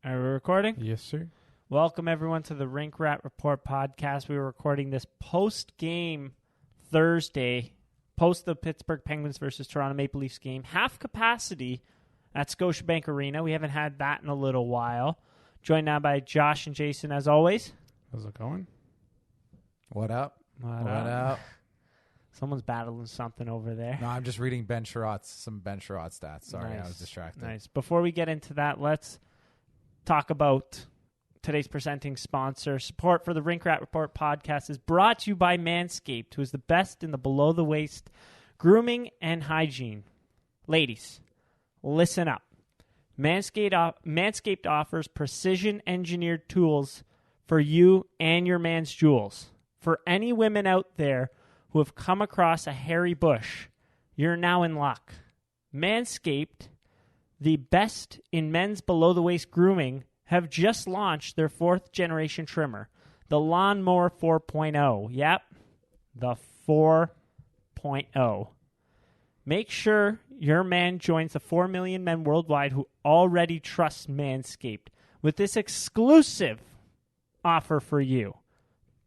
Are we recording? Yes, sir. Welcome, everyone, to the Rink Rat Report podcast. We were recording this post-game Thursday, post the Pittsburgh Penguins versus Toronto Maple Leafs game. Half capacity at Scotiabank Arena. We haven't had that in a little while. Joined now by Josh and Jason, as always. How's it going? What up? What up? Someone's battling something over there. No, I'm just reading some Ben Chiarot stats. Sorry, Nice. I was distracted. Nice. Before we get into that, let's talk about today's presenting sponsor. Support for the Rink Rat Report podcast is brought to you by Manscaped, who is the best in the below-the-waist grooming and hygiene. Ladies, listen up. Manscaped offers precision-engineered tools for you and your man's jewels. For any women out there who have come across a hairy bush, you're now in luck. Manscaped, the best in men's below-the-waist grooming, have just launched their 4th-generation trimmer, the Lawnmower 4.0. Yep, the 4.0. Make sure your man joins the 4 million men worldwide who already trust Manscaped with this exclusive offer for you.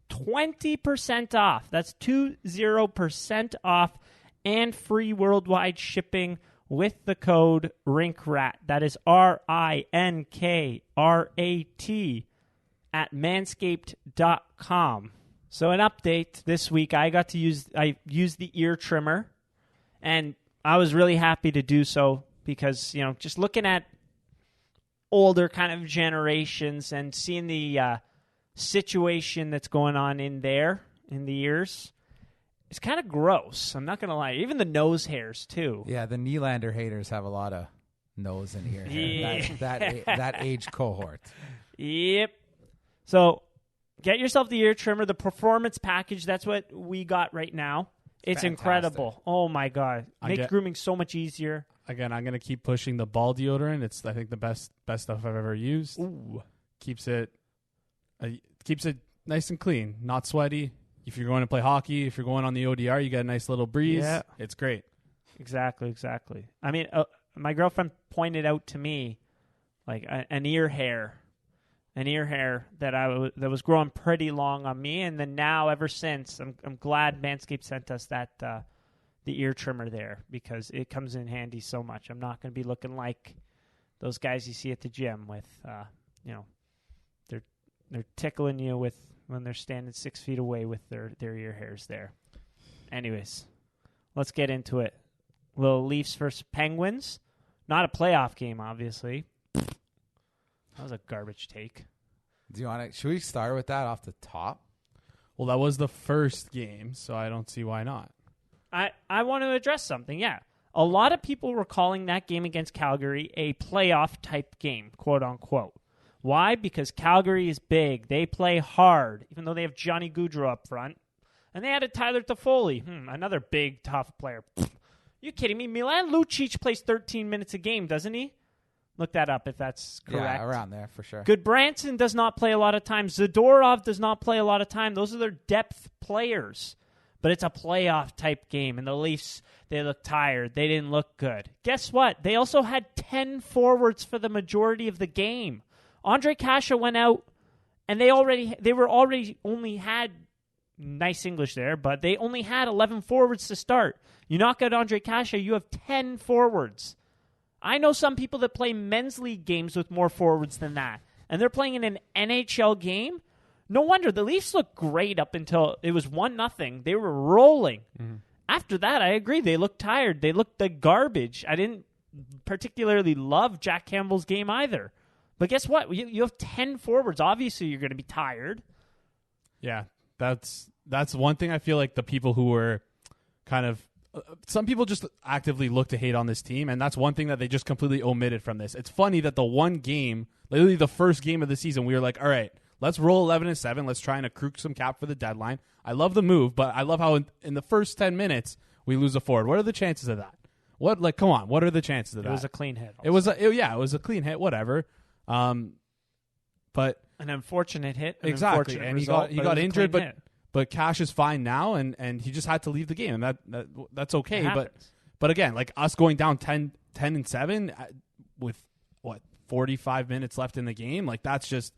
20% off. That's 20% off and free worldwide shipping with the code RINKRAT. That is RINKRAT at manscaped.com. So an update this week, I used the ear trimmer, and I was really happy to do so because, you know, just looking at older kind of generations and seeing the situation that's going on in there, in the ears, it's kind of gross. I'm not going to lie. Even the nose hairs, too. Yeah, the Nylander haters have a lot of nose and ear hair. Yeah. That age cohort. Yep. So get yourself the ear trimmer, the performance package. That's what we got right now. It's Fantastic. Incredible. Oh, my God. Makes grooming so much easier. Again, I'm going to keep pushing the ball deodorant. It's, I think, the best stuff I've ever used. Ooh. Keeps it nice and clean, not sweaty. If you're going to play hockey, if you're going on the ODR, you get a nice little breeze. Yeah. It's great. Exactly. I mean, my girlfriend pointed out to me like an ear hair that was growing pretty long on me, and then now ever since, I'm glad Manscaped sent us that the ear trimmer there because it comes in handy so much. I'm not going to be looking like those guys you see at the gym with they're tickling you when they're standing 6 feet away with their ear hairs there. Anyways, let's get into it. Little Leafs versus Penguins. Not a playoff game, obviously. That was a garbage take. Should we start with that off the top? Well, that was the first game, so I don't see why not. I want to address something, yeah. A lot of people were calling that game against Calgary a playoff-type game, quote-unquote. Why? Because Calgary is big. They play hard, even though they have Johnny Gaudreau up front. And they added Tyler Toffoli, another big, tough player. You kidding me? Milan Lucic plays 13 minutes a game, doesn't he? Look that up if that's correct. Yeah, around there for sure. Goodbranson does not play a lot of time. Zadorov does not play a lot of time. Those are their depth players. But it's a playoff-type game, and the Leafs, they look tired. They didn't look good. Guess what? They also had 10 forwards for the majority of the game. Andre Kasha went out, and they only had nice English there, but they only had 11 forwards to start. You knock out Andre Kasha, you have 10 forwards. I know some people that play men's league games with more forwards than that, and they're playing in an NHL game. No wonder the Leafs looked great up until it was 1-0. They were rolling. Mm-hmm. After that, I agree. They looked tired. They looked like garbage. I didn't particularly love Jack Campbell's game either. But guess what? You have 10 forwards. Obviously, you're going to be tired. Yeah, that's one thing I feel like the people who were kind of some people just actively look to hate on this team, and that's one thing that they just completely omitted from this. It's funny that the one game, literally the first game of the season, we were like, all right, let's roll 11-7. Let's try and accrue some cap for the deadline. I love the move, but I love how in the first 10 minutes we lose a forward. What are the chances of that? Come on, what are the chances of that? It was a clean hit. Also. It was a clean hit, whatever. But an unfortunate hit, exactly, and result, he got injured, hit. but Cash is fine now, and he just had to leave the game, and that's okay. But again, like us going down 10-7 with 45 minutes left in the game. Like, that's just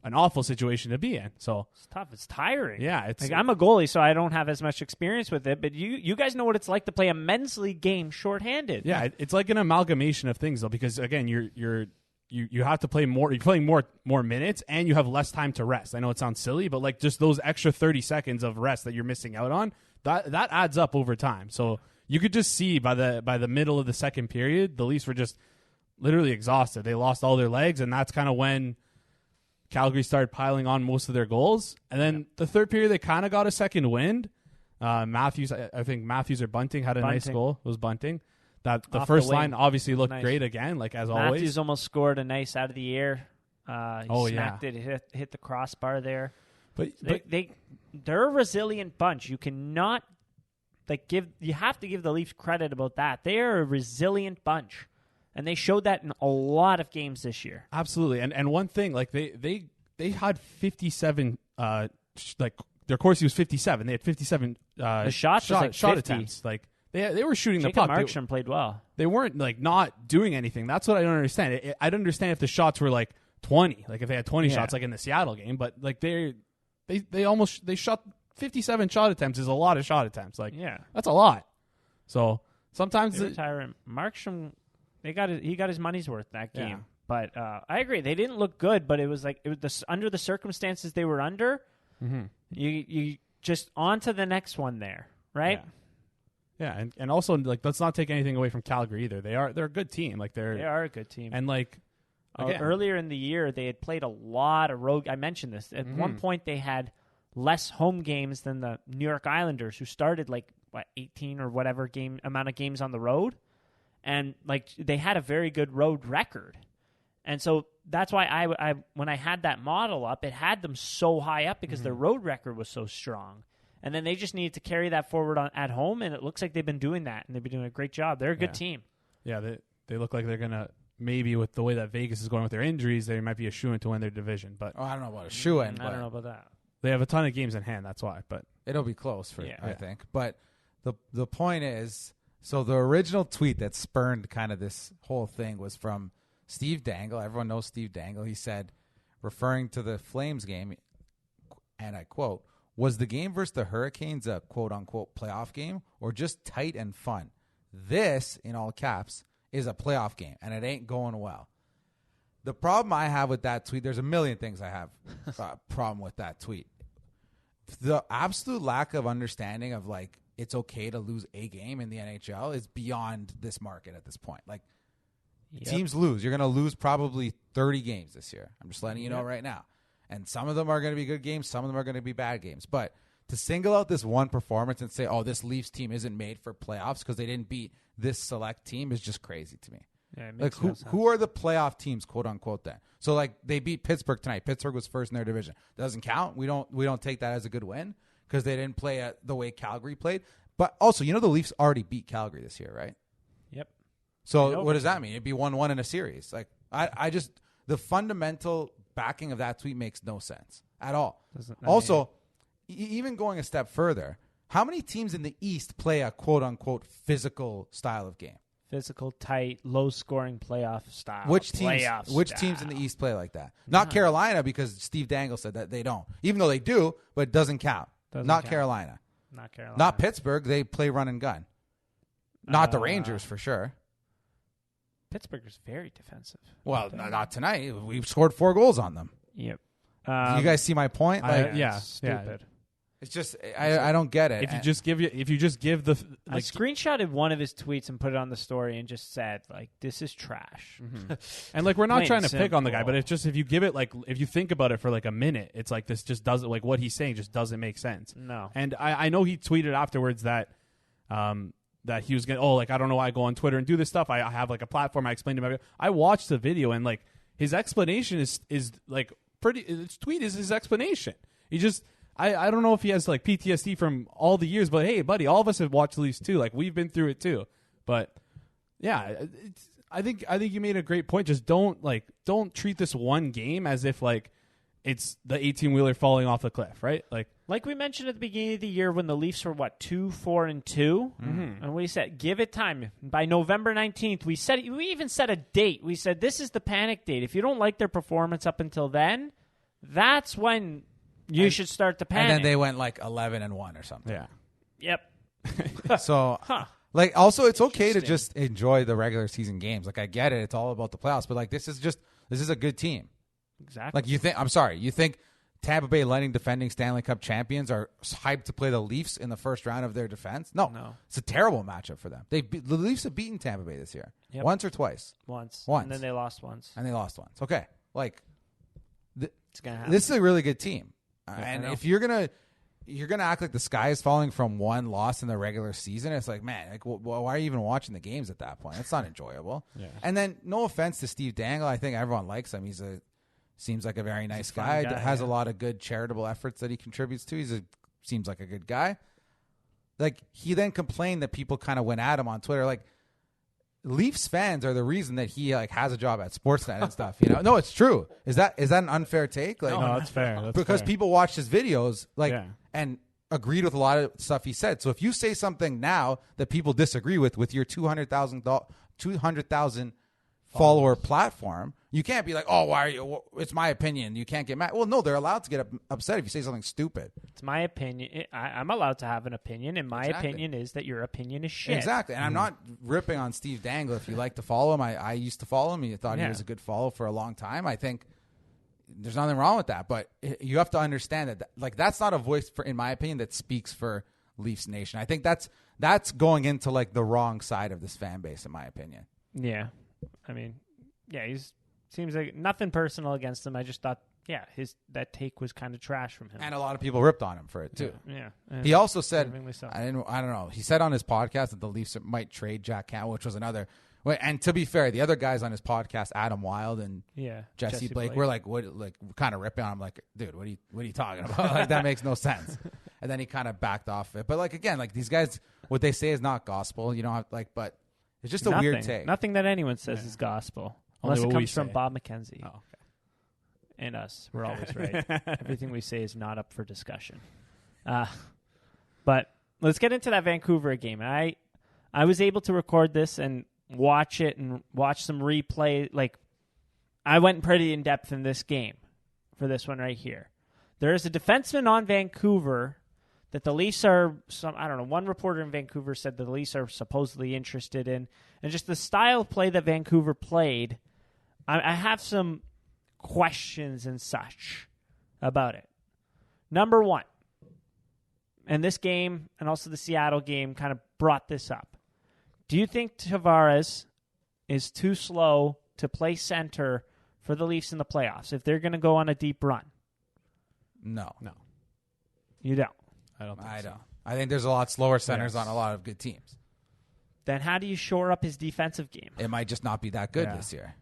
an awful situation to be in. So it's tough. It's tiring. Yeah, it's like, I'm a goalie, so I don't have as much experience with it. But you guys know what it's like to play a men's league game shorthanded. Yeah, it's like an amalgamation of things though, because again, you have to play more. You're playing more minutes, and you have less time to rest. I know it sounds silly, but like just those extra 30 seconds of rest that you're missing out on, that adds up over time. So you could just see by the middle of the second period, the Leafs were just literally exhausted. They lost all their legs, and that's kind of when Calgary started piling on most of their goals. And then the third period, they kind of got a second wind. Matthews, I think Matthews or Bunting had a nice goal. It was Bunting. That the first line obviously looked great again, like as always. Matthews almost scored a nice out of the air. He smacked it, hit the crossbar there. But they're a resilient bunch. You cannot you have to give the Leafs credit about that. They are a resilient bunch. And they showed that in a lot of games this year. Absolutely. And one thing, like they had 57 like their Corsi was 57. They had 57 the shot attempts. Like they were shooting the puck. Markstrom played well. They weren't like not doing anything. That's what I don't understand. I don't understand if the shots were like 20, like if they had 20 shots like in the Seattle game, but like they shot 57 shot attempts is a lot of shot attempts. Like that's a lot. So sometimes Markstrom he got his money's worth that game. Yeah. But I agree. They didn't look good, but it was under the circumstances they were under, you just on to the next one there, right? Yeah, and also like let's not take anything away from Calgary either. They're a good team. Like they are a good team. And like earlier in the year they had played a lot of road. I mentioned this. At one point they had less home games than the New York Islanders, who started 18 or whatever amount of games on the road. And they had a very good road record. And so that's why I when I had that model up, it had them so high up because their road record was so strong. And then they just needed to carry that forward at home, and it looks like they've been doing that, and they've been doing a great job. They're a good team. Yeah, they look like they're going to, maybe with the way that Vegas is going with their injuries, they might be a shoo-in to win their division. But I don't know about a shoo-in. I don't know about that. They have a ton of games in hand, that's why. But it'll be close, I think. But the point is, so the original tweet that spurned kind of this whole thing was from Steve Dangle. Everyone knows Steve Dangle. He said, referring to the Flames game, and I quote, "Was the game versus the Hurricanes a quote-unquote playoff game or just tight and fun? This," in all caps, "is a playoff game, and it ain't going well." The problem I have with that tweet, there's a million things I have problem with that tweet. The absolute lack of understanding of, it's okay to lose a game in the NHL is beyond this market at this point. Teams lose. You're going to lose probably 30 games this year. I'm just letting you know right now. And some of them are going to be good games. Some of them are going to be bad games. But to single out this one performance and say, oh, this Leafs team isn't made for playoffs because they didn't beat this select team is just crazy to me. Yeah, it makes no sense. Who are the playoff teams, quote unquote, then? So they beat Pittsburgh tonight. Pittsburgh was first in their division. Doesn't count. We don't take that as a good win because they didn't play the way Calgary played. But also, the Leafs already beat Calgary this year, right? Yep. So what does that mean? It'd be 1-1 in a series. I just the fundamental backing of that tweet makes no sense at all. Also, even going a step further, how many teams in the East play a quote unquote physical style of game? Physical, tight, low-scoring playoff style. Which teams in the East play like that? Not Carolina, because Steve Dangle said that they don't. Even though they do, but it doesn't count. Carolina. Not Carolina. Not Pittsburgh. They play run and gun. Not the Rangers, for sure. Pittsburgh is very defensive. Well, not tonight. We've scored 4 goals on them. Yep. Do you guys see my point? Stupid. It's just I don't get it. If you just give the I screenshotted one of his tweets and put it on the story and just said this is trash. And we're not trying to pick on the guy, but it's just if you give it if you think about it for a minute, it's this just doesn't what he's saying just doesn't make sense. No. And I know he tweeted afterwards that that he was going I don't know why I go on Twitter and do this stuff. I have a platform. I explained to him. I watched the video and his explanation is pretty. His tweet is his explanation. He just. I don't know if he has PTSD from all the years, but hey, buddy, all of us have watched the Leafs too. We've been through it too. But yeah, I think you made a great point. Just don't treat this one game as if it's the 18-wheeler falling off the cliff, right? Like we mentioned at the beginning of the year when the Leafs were, 2-4-2? And we said, give it time. By November 19th, we even set a date. We said, this is the panic date. If you don't like their performance up until then, that's when you should start to panic. And then they went 11-1 or something. Yeah. Yep. So, also, it's okay to just enjoy the regular season games. I get it. It's all about the playoffs. But, this is a good team. Exactly. You think Tampa Bay Lightning, defending Stanley Cup champions, are hyped to play the Leafs in the first round of their defense? No. It's a terrible matchup for them. The Leafs have beaten Tampa Bay this year. Yep. Once or twice? Once. Once. And then they lost once. Okay. It's gonna happen. This is a really good team. And if you're gonna act like the sky is falling from one loss in the regular season, it's why are you even watching the games at that point? It's not enjoyable. Yeah. And then, no offense to Steve Dangle, I think everyone likes him. Seems like a very nice guy. Has a lot of good charitable efforts that he contributes to. Seems like a good guy. He then complained that people kind of went at him on Twitter. Leafs fans are the reason that he has a job at Sportsnet and stuff. No, it's true. Is that an unfair take? No, that's fair. That's because fair. people watched his videos and agreed with a lot of stuff he said. So if you say something now that people disagree with your 200,000 follower platform, you can't be why are you? It's my opinion. You can't get mad. Well, no, they're allowed to get upset if you say something stupid. It's my opinion. I'm allowed to have an opinion, and my opinion is that your opinion is shit. Exactly. And I'm not ripping on Steve Dangle. If you like to follow him, I used to follow him. I thought he was a good follow for a long time. I think there's nothing wrong with that. But you have to understand that that's not a voice, in my opinion, that speaks for Leafs Nation. I think that's going into the wrong side of this fan base, in my opinion. Yeah. I mean, seems like nothing personal against him. I just thought, that take was kind of trash from him. And a lot of people ripped on him for it too. Yeah. He also said, so. I don't know. He said on his podcast that the Leafs might trade Jack Campbell, which was another. And to be fair, the other guys on his podcast, Adam Wilde and Jesse Blake, were kind of ripping on him, dude, what are you talking about? That makes no sense. And then he kind of backed off it. But again, these guys, what they say is not gospel. You don't have but it's just a weird take. Nothing that anyone says is gospel. Unless it comes from Bob McKenzie. Oh, okay. And us. We're always right. Everything we say is not up for discussion. But let's get into that Vancouver game. I was able to record this and watch it and watch some replay. I went pretty in-depth in this game for this one right here. There is a defenseman on Vancouver that the Leafs are, one reporter in Vancouver said the Leafs are supposedly interested in. And just the style of play that Vancouver played, I have some questions and such about it. Number one, and this game and also the Seattle game kind of brought this up. Do you think Tavares is too slow to play center for the Leafs in the playoffs if they're going to go on a deep run? No. You don't? I don't think so. I think there's a lot slower centers on a lot of good teams. Then how do you shore up his defensive game? It might just not be that good this year.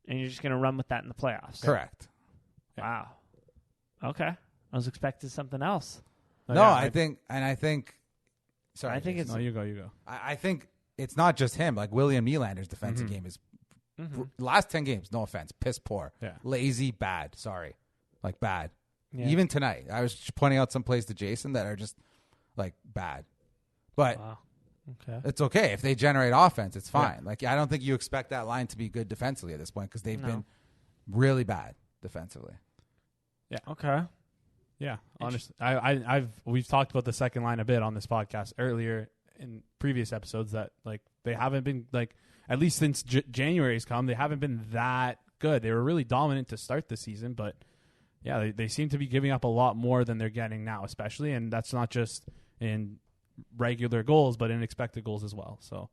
And you're just going to run with that in the playoffs? Correct. Wow. Okay. I was expecting something else. I think. Sorry, I think it's. No, you go. I think it's not just him. William Nylander's defensive game is last 10 games. No offense, piss poor, lazy, bad. Sorry, bad. Yeah. Even tonight, I was pointing out some plays to Jason that are just bad. But it's okay if they generate offense. It's fine. I don't think you expect that line to be good defensively at this point because they've been really bad defensively. Yeah. Okay. Yeah, honestly, we've talked about the second line a bit on this podcast earlier in previous episodes that they haven't been at least since January's come, they haven't been that good. They were really dominant to start the season, but they seem to be giving up a lot more than they're getting now, especially, and that's not just in regular goals, but in expected goals as well. So,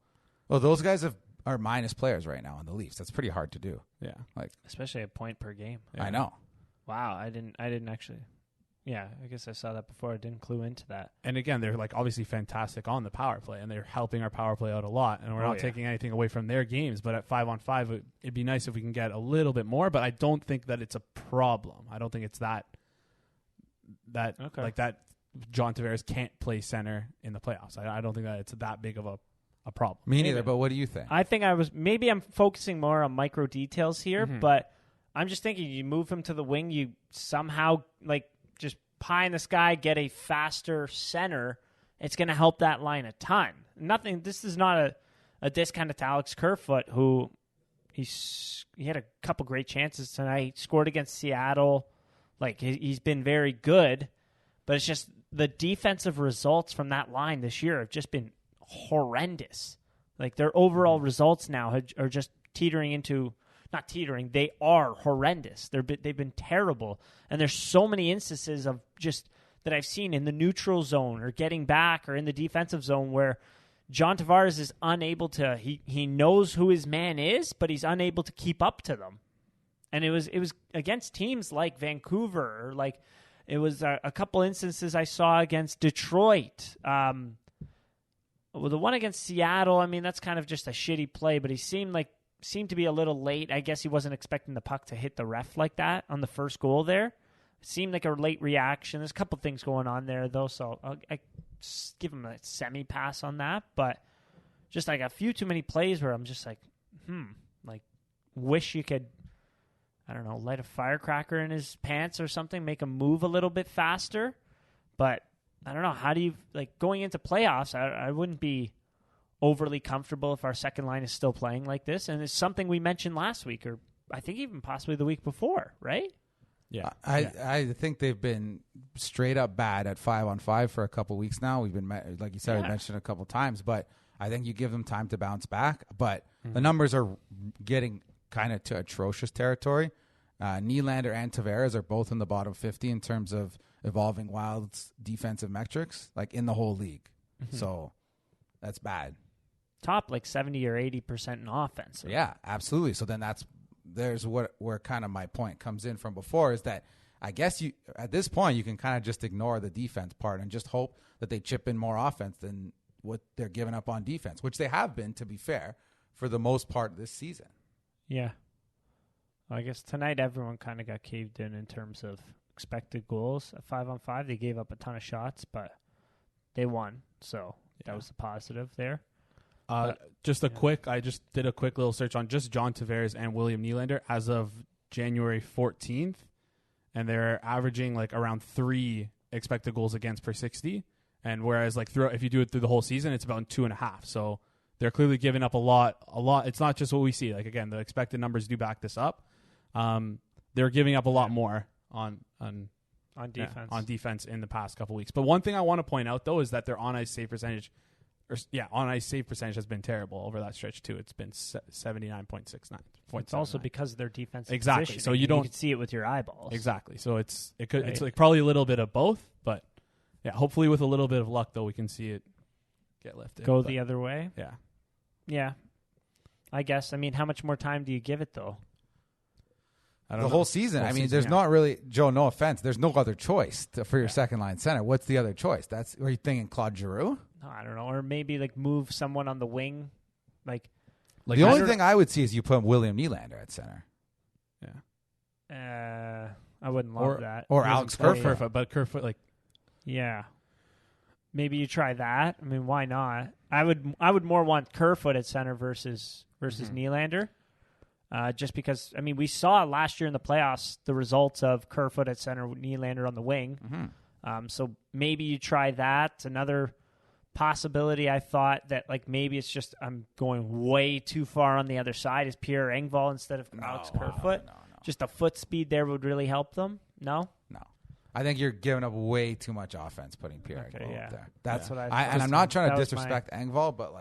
those guys are minus players right now on the Leafs. That's pretty hard to do. Yeah, especially a point per game. Yeah. I know. Wow, I didn't actually. Yeah, I guess I saw that before. I didn't clue into that. And again, they're obviously fantastic on the power play, and they're helping our power play out a lot. And we're not taking anything away from their games, but at 5-on-5, it'd be nice if we can get a little bit more. But I don't think that it's a problem. I don't think it's that John Tavares can't play center in the playoffs. I don't think that it's that big of a problem. Me neither. But what do you think? I think I'm focusing more on micro details here, but I'm just thinking you move him to the wing, you somehow just pie in the sky, get a faster center. It's going to help that line a ton. This is not a discount to Alex Kerfoot, who he had a couple great chances tonight. Scored against Seattle. He's been very good, but it's just the defensive results from that line this year have just been horrendous. Their overall results now are just teetering into, not teetering, they are horrendous. They've been terrible. And there's so many instances of just that I've seen in the neutral zone or getting back or in the defensive zone where John Tavares is unable to, he knows who his man is, but he's unable to keep up to them. And it was against teams like Vancouver, or it was a couple instances I saw against Detroit. The one against Seattle, I mean, that's kind of just a shitty play, but he seemed to be a little late. I guess he wasn't expecting the puck to hit the ref like that on the first goal there. It seemed like a late reaction. There's a couple things going on there, though, so I give him a semi-pass on that. But just a few too many plays where I'm just wish you could, I don't know, light a firecracker in his pants or something, make him move a little bit faster. But I don't know, how do you, going into playoffs, I wouldn't be overly comfortable if our second line is still playing like this. And it's something we mentioned last week, or I think even possibly the week before, right? Yeah. I think they've been straight up bad at 5-on-5 for a couple weeks now. We've been, like you said, we mentioned a couple times, but I think you give them time to bounce back. But the numbers are getting kind of to atrocious territory. Nylander and Tavares are both in the bottom 50 in terms of evolving Wild's defensive metrics, in the whole league. Mm-hmm. So that's bad. Top 70 or 80% in offense. Yeah, absolutely. So then there's where kind of my point comes in from before, is that I guess at this point you can kind of just ignore the defense part and just hope that they chip in more offense than what they're giving up on defense, which they have been, to be fair, for the most part this season. Yeah. Well, I guess tonight everyone kind of got caved in terms of expected goals at 5-on-5. They gave up a ton of shots, but they won, so that was a positive there. I just did a quick little search on just John Tavares and William Nylander as of January 14th, and they're averaging around 3 expected goals against per 60, and whereas if you do it through the whole season, it's about 2.5. So they're clearly giving up a lot. It's not just what we see. Again, the expected numbers do back this up. They're giving up a lot more on defense in the past couple weeks. But one thing I want to point out though is that their on-ice save percentage. On-ice save percentage has been terrible over that stretch too. It's been 79.69. It's also because of their defensive exactly. positioning. So you can see it with your eyeballs. Exactly. So it's probably a little bit of both, but hopefully with a little bit of luck though we can see it get lifted. The other way. Yeah. Yeah. I guess. I mean, how much more time do you give it though? Whole season. There's not really, Joe, no offense, there's no other choice for your second line center. What's the other choice? Are you thinking Claude Giroux? I don't know, or maybe move someone on the wing, the only thing I would see is you put William Nylander at center. Yeah. I wouldn't love that. Or Alex Kerfoot. But Kerfoot, yeah, maybe you try that. I mean, why not? I would more want Kerfoot at center versus Nylander, just because we saw last year in the playoffs the results of Kerfoot at center, Nylander on the wing. Mm-hmm. So maybe you try that. Another possibility I thought that maybe it's just I'm going way too far on the other side is Pierre Engvall instead of Alex Kerfoot. No. Just a foot speed there would really help them. No. I think you're giving up way too much offense putting Pierre Engvall up there. That's what and I'm not trying to disrespect Engvall, but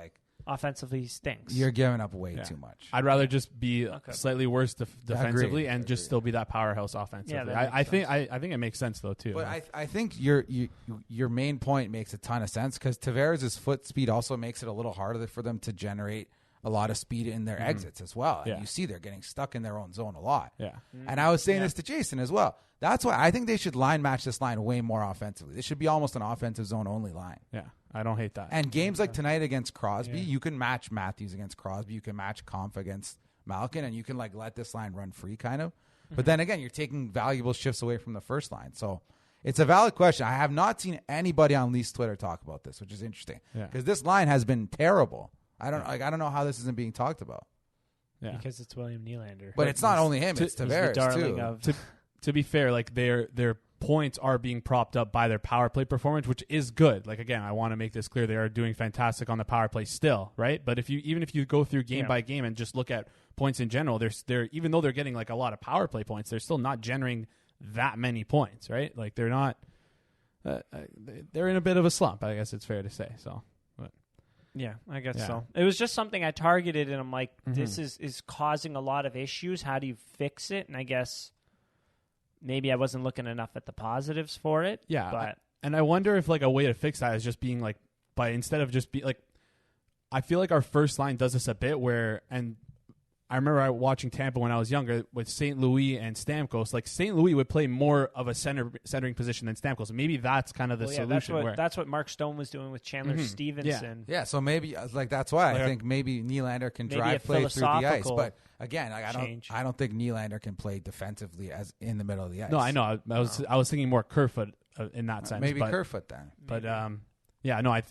offensively he stinks. You're giving up way too much. I'd rather just be slightly worse defensively and just still be that powerhouse offensively. Yeah, I think it makes sense though too. But I think your main point makes a ton of sense because Tavares' foot speed also makes it a little harder for them to generate a lot of speed in their exits as well. And you see they're getting stuck in their own zone a lot. Yeah. And I was saying this to Jason as well. That's why I think they should line match this line way more offensively. This should be almost an offensive zone only line. Yeah. I don't hate that. And games like tonight against Crosby, you can match Matthews against Crosby. You can match Kampf against Malkin, and you can let this line run free kind of. But then again, you're taking valuable shifts away from the first line. So it's a valid question. I have not seen anybody on Leafs Twitter talk about this, which is interesting because this line has been terrible. I don't know how this isn't being talked about. Yeah. Because it's William Nylander. But it's not only him; it's he's the Tavares darling too. of To be fair, like their points are being propped up by their power play performance, which is good. Like again, I want to make this clear: they are doing fantastic on the power play still, right? But even if you go through game by game and just look at points in general, they're even though they're getting like a lot of power play points, they're still not generating that many points, right? Like they're not. They're in a bit of a slump, I guess it's fair to say. So, but. Yeah, I guess so. It was just something I targeted, and I'm like, this is causing a lot of issues. How do you fix it? And I guess maybe I wasn't looking enough at the positives for it. Yeah, but and I wonder if like a way to fix that is just being like, instead of just be like, I feel like our first line does this a bit where, and I remember watching Tampa when I was younger with St. Louis and Stamkos. Like St. Louis would play more of a centering position than Stamkos. Maybe that's kind of the solution. That's what Mark Stone was doing with Chandler Stevenson. Yeah. So maybe like that's why I think maybe Nylander can drive play through the ice. But again, like, I don't think Nylander can play defensively as in the middle of the ice. No, I know. I was thinking more Kerfoot in that sense. Maybe Kerfoot then. But yeah, no, I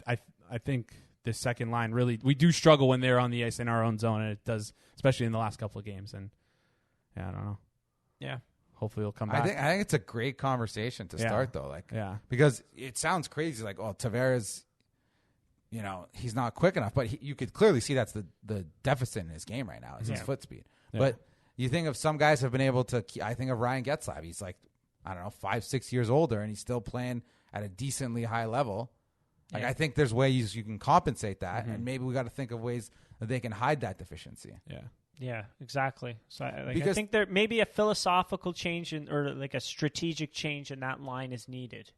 think this second line really, we do struggle when they're on the ice in our own zone, and it does, especially in the last couple of games. And yeah, I don't know. Yeah, hopefully it'll come back. I think it's a great conversation to start though. Like, because it sounds crazy. Like, oh, Tavares, he's not quick enough, but you could clearly see that's the deficit in his game right now is his foot speed. Yeah. But you think of some guys have been able to. I think of Ryan Getzlaf. He's like, I don't know, 5-6 years older, and he's still playing at a decently high level. Like, I think there's ways you can compensate that, and maybe we got to think of ways that they can hide that deficiency. Yeah, exactly. So I think there maybe a philosophical change or like a strategic change in that line is needed.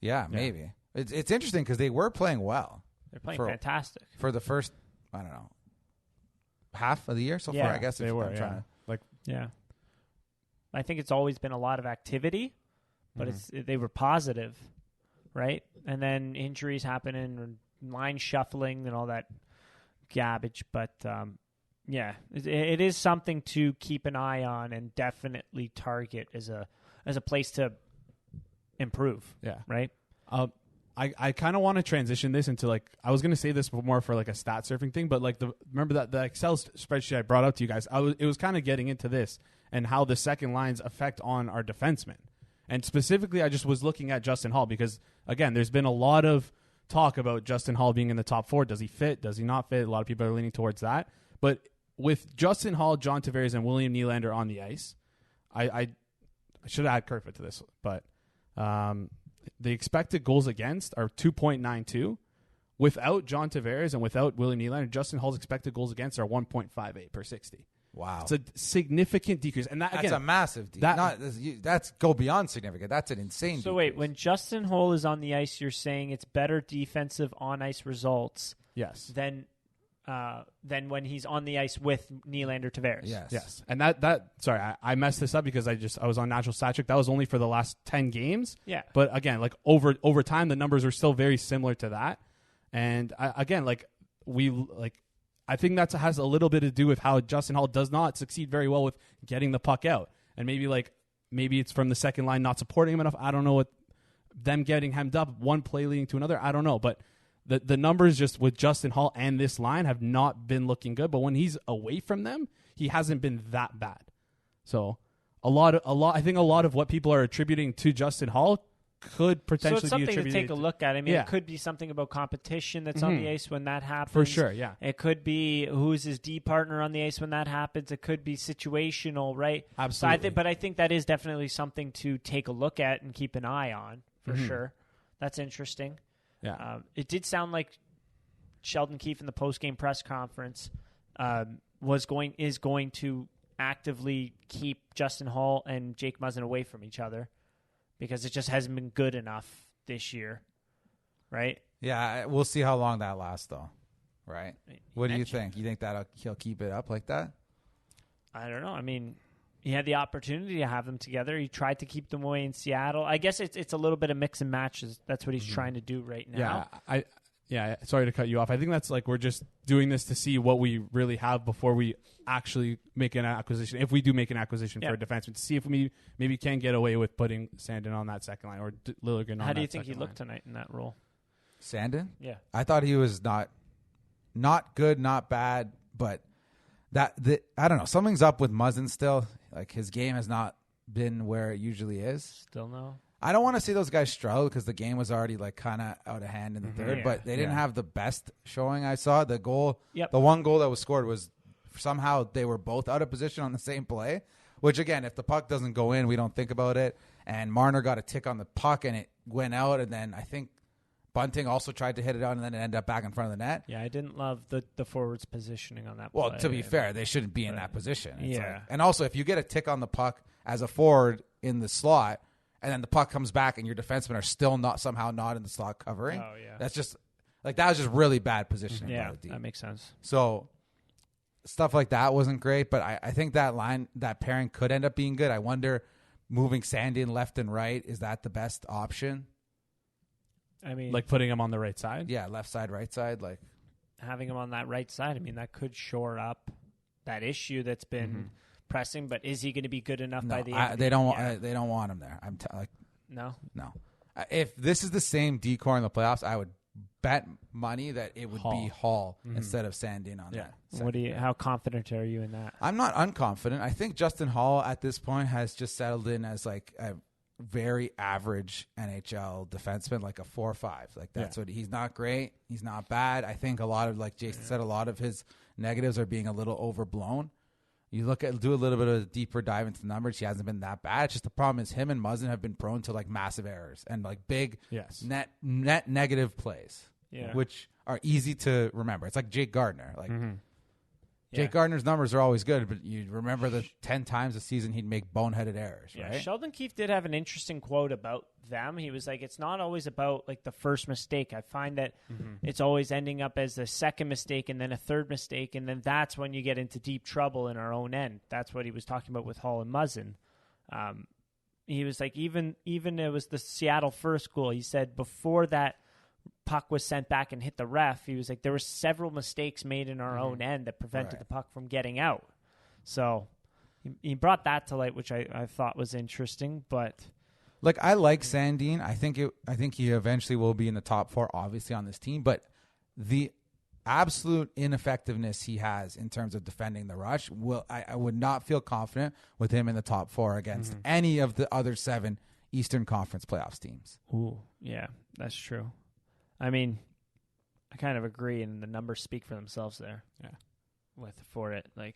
Yeah, maybe. It's interesting because they were playing well. They're playing fantastic for the first, I don't know, half of the year so far. I guess they were. I think it's always been a lot of activity, but they were positive. Right? And then injuries happening and line shuffling and all that garbage. But, it is something to keep an eye on and definitely target as a place to improve. Yeah. Right? I kind of want to transition this into like, I was going to say this more for like a stat surfing thing, but like remember that the Excel spreadsheet I brought up to you guys, it was kind of getting into this and how the second lines affect on our defensemen. And specifically, I just was looking at Justin Holl because, again, there's been a lot of talk about Justin Holl being in the top four. Does he fit? Does he not fit? A lot of people are leaning towards that. But with Justin Holl, John Tavares, and William Nylander on the ice, I should add Kerfoot to this, but the expected goals against are 2.92. Without John Tavares and without William Nylander, Justin Holl's expected goals against are 1.58 per 60. Wow, it's a significant decrease, and that's a massive decrease. That's go beyond significant. That's an insane. So decrease. wait, when Justin Holl is on the ice, you're saying it's better defensive on ice results. Yes. Than when he's on the ice with Nylander Tavares. Yes. And that sorry, I messed this up because I was on Natural Stat Trick. That was only for the last 10 games. Yeah. But again, like over time, the numbers are still very similar to that. And I think that has a little bit to do with how Justin Holl does not succeed very well with getting the puck out. And maybe it's from the second line not supporting him enough. I don't know what them getting hemmed up, one play leading to another. I don't know. But the numbers just with Justin Holl and this line have not been looking good. But when he's away from them, he hasn't been that bad. So I think a lot of what people are attributing to Justin Holl could potentially be attributed. So it's something to take a look at. I mean, it could be something about competition that's on the ice when that happens. For sure, yeah. It could be who's his D partner on the ice when that happens. It could be situational, right? Absolutely. But I think that is definitely something to take a look at and keep an eye on, for sure. That's interesting. Yeah. It did sound like Sheldon Keefe in the post-game press conference is going to actively keep Justin Holl and Jake Muzzin away from each other, because it just hasn't been good enough this year, right? Yeah, we'll see how long that lasts, though, right? What do you think? You think that he'll keep it up like that? I don't know. I mean, he had the opportunity to have them together. He tried to keep them away in Seattle. I guess it's a little bit of mix and matches. That's what he's trying to do right now. Yeah, sorry to cut you off. I think that's like we're just doing this to see what we really have before we actually make an acquisition. If we do make an acquisition for a defenseman, to see if we maybe can get away with putting Sandin on that second line or Liljegren on that second line. How do you think he looked tonight in that role? Sandin? Yeah. I thought he was not good, not bad, but I don't know. Something's up with Muzzin still. Like, his game has not been where it usually is. Still no. I don't want to see those guys struggle because the game was already like kind of out of hand in the third, but they didn't have the best showing. I saw the goal. Yep. The one goal that was scored was somehow they were both out of position on the same play, which again, if the puck doesn't go in, we don't think about it. And Marner got a tick on the puck and it went out. And then I think Bunting also tried to hit it out and then it ended up back in front of the net. Yeah, I didn't love the forwards positioning on that Well, play. to be fair, they shouldn't be in that position. It's Yeah. like, and also, if you get a tick on the puck as a forward in the slot, and then the puck comes back and your defensemen are still somehow not in the slot covering, that's just like that was just really bad positioning. Yeah, by the D. that makes sense. So stuff like that wasn't great, but I think that pairing could end up being good. I wonder, moving Sandin left and right, is that the best option? I mean, Like putting him on the right side? Yeah, left side, right side, like having him on that right side, I mean, that could shore up that issue that's been pressing. But is he going to be good enough by the end? They don't want him there. No. If this is the same decor in the playoffs, I would bet money that it would be Hall instead of Sandin on that. How confident are you in that? I'm not unconfident. I think Justin Holl at this point has just settled in as like a very average NHL defenseman, like a 4 or 5. Like that's what he's not great. He's not bad. I think a lot of, like Jason said, a lot of his negatives are being a little overblown. You do a little bit of a deeper dive into the numbers. He hasn't been that bad. It's just the problem is him and Muzzin have been prone to like massive errors and like big net negative plays, which are easy to remember. It's like Jake Gardiner. Like Jake Gardner's numbers are always good, but you remember the 10 times a season he'd make boneheaded errors, right? Sheldon Keefe did have an interesting quote about them. He was like, it's not always about like the first mistake. I find that it's always ending up as the second mistake and then a third mistake, and then that's when you get into deep trouble in our own end. That's what he was talking about with Hall and Muzzin. He was like, even it was the Seattle first goal. He said before that puck was sent back and hit the ref, he was like, there were several mistakes made in our own end that prevented the puck from getting out. So he brought that to light, which I thought was interesting. But like, I like Sandin. I think he eventually will be in the top 4, obviously, on this team. But the absolute ineffectiveness he has in terms of defending the rush, I would not feel confident with him in the top 4 against any of the other 7 Eastern Conference playoffs teams. Ooh, yeah, that's true. I mean, I kind of agree, and the numbers speak for themselves there. Yeah, for it, like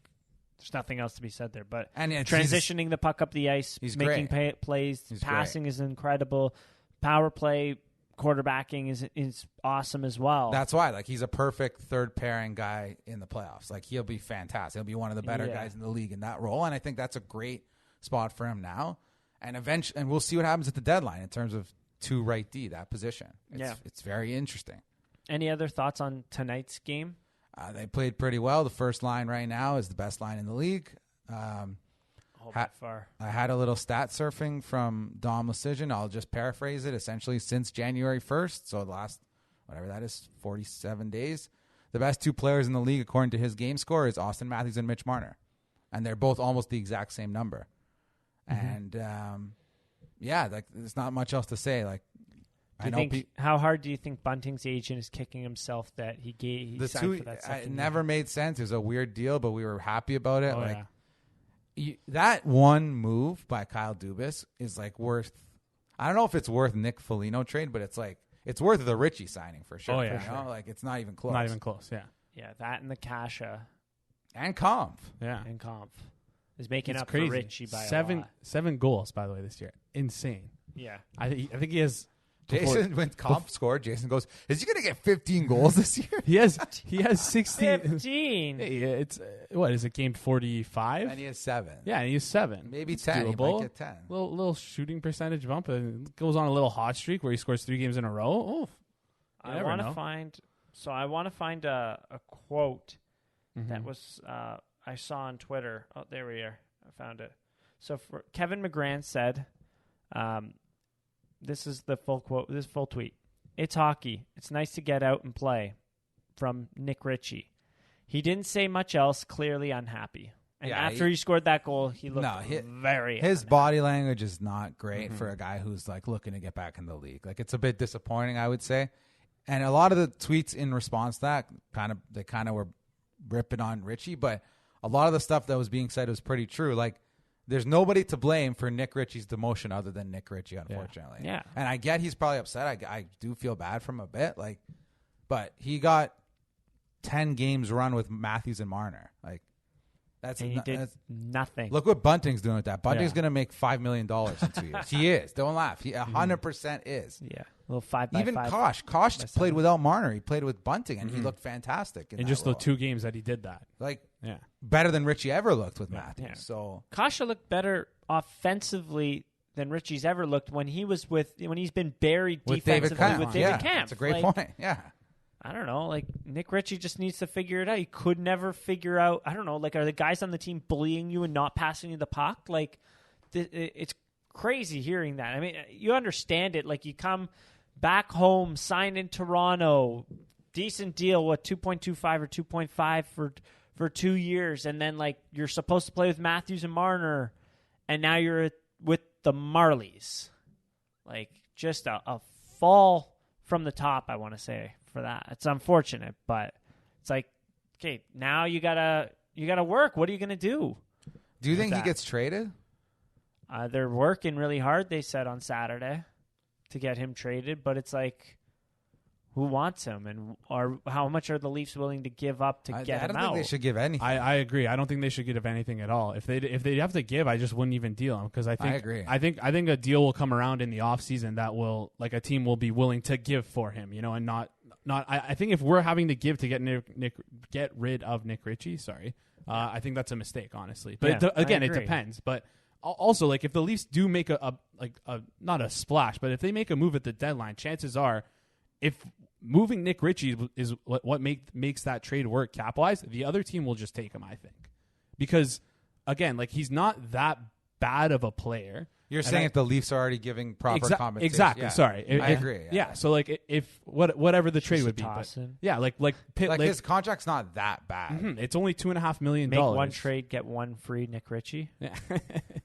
there's nothing else to be said there. But transitioning the puck up the ice, making plays, passing is incredible. Power play, quarterbacking is awesome as well. That's why, like, he's a perfect third pairing guy in the playoffs. Like, he'll be fantastic. He'll be one of the better guys in the league in that role, and I think that's a great spot for him now. And eventually, and we'll see what happens at the deadline in terms of 2 right D, that position. It's very interesting. Any other thoughts on tonight's game? They played pretty well. The first line right now is the best line in the league. Far. I had a little stat surfing from Dom Lecision. I'll just paraphrase it. Essentially, since January 1st, so the last, whatever that is, 47 days, the best 2 players in the league, according to his game score, is Austin Matthews and Mitch Marner. And they're both almost the exact same number. And, like, there's not much else to say. Like, how hard do you think Bunting's agent is kicking himself that he signed for that second It never made sense. It was a weird deal, but we were happy about it. That one move by Kyle Dubas is like worth. I don't know if it's worth Nick Foligno trade, but it's like it's worth the Ritchie signing for sure. Like, it's not even close. Not even close. Yeah, that and the Kasha and Kampf. And Kampf is making up crazy. for Ritchie by a lot. 7 goals, by the way, this year. Insane. Yeah, I think he has. Jason, when Kampf scored, Jason goes, "Is he going to get 15 goals this year?" He has 16. 15. Hey, it's what is it? Game 45, and he has 7. Yeah, and he has 7. Maybe it's 10. Doable. He might get 10. Little shooting percentage bump, and goes on a little hot streak where he scores 3 games in a row. Oh, I want to find a quote that was I saw on Twitter. Oh, there we are. I found it. So Kevin McGran said. This is the full quote. This full tweet. It's hockey. It's nice to get out and play. From Nick Ritchie. He didn't say much else. Clearly unhappy. And after he scored that goal, he looked very. His body language is not great for a guy who's like looking to get back in the league. Like, it's a bit disappointing, I would say. And a lot of the tweets in response to that they kind of were ripping on Ritchie, but a lot of the stuff that was being said was pretty true. Like, there's nobody to blame for Nick Ritchie's demotion other than Nick Ritchie, unfortunately. Yeah. And I get he's probably upset. I do feel bad for him a bit. Like, but he got 10 games run with Matthews and Marner. Like, and he did nothing. Look what Bunting's doing with that. Bunting's Yeah. going to make $5 million in 2 years. He is. Don't laugh. He 100% is. Yeah. A little 5x5. Even Kosh played without Marner. He played with Bunting, and he looked fantastic. In just the 2 games that he did that. Like, yeah. better than Ritchie ever looked with Matthews. Yeah. So Kasha looked better offensively than Ritchie's ever looked when he's been buried with defensively with David yeah, Kampf. that's a great point. Yeah. I don't know. Like, Nick Ritchie just needs to figure it out. He could never figure out. I don't know. Like, are the guys on the team bullying you and not passing you the puck? Like, it's crazy hearing that. I mean, you understand it. Like, you come back home, sign in Toronto, decent deal. What, 2.25 or 2.5 for 2 years, and then like you're supposed to play with Matthews and Marner, and now you're with the Marlies. Like, just a fall from the top, I want to say, for that. It's unfortunate, but it's like, okay, now you gotta work. What are you gonna do? Do you think he gets traded? They're working really hard, they said on Saturday, to get him traded, but it's like, who wants him, and how much are the Leafs willing to give up to get him out? I don't think they should give anything. I agree. I don't think they should give anything at all. If they have to give, I just wouldn't even deal him, because I agree. I think a deal will come around in the offseason that will, like, a team will be willing to give for him, you know, and not. I think if we're having to give to get rid of Nick Ritchie, I think that's a mistake, honestly. But again, it depends. But also, like, if the Leafs do make a not a splash, but if they make a move at the deadline, chances are, if moving Nick Ritchie is what makes that trade work cap-wise, the other team will just take him, I think. Because, again, like, he's not that bad of a player. You're saying if the Leafs are already giving proper compensation. Exactly. Yeah. Sorry. I agree. Yeah. So, like, if whatever the trade would be. But, yeah. Like Pitt. Like, his contract's not that bad. It's only $2.5 million. Make one trade, get one free Nick Ritchie. Yeah.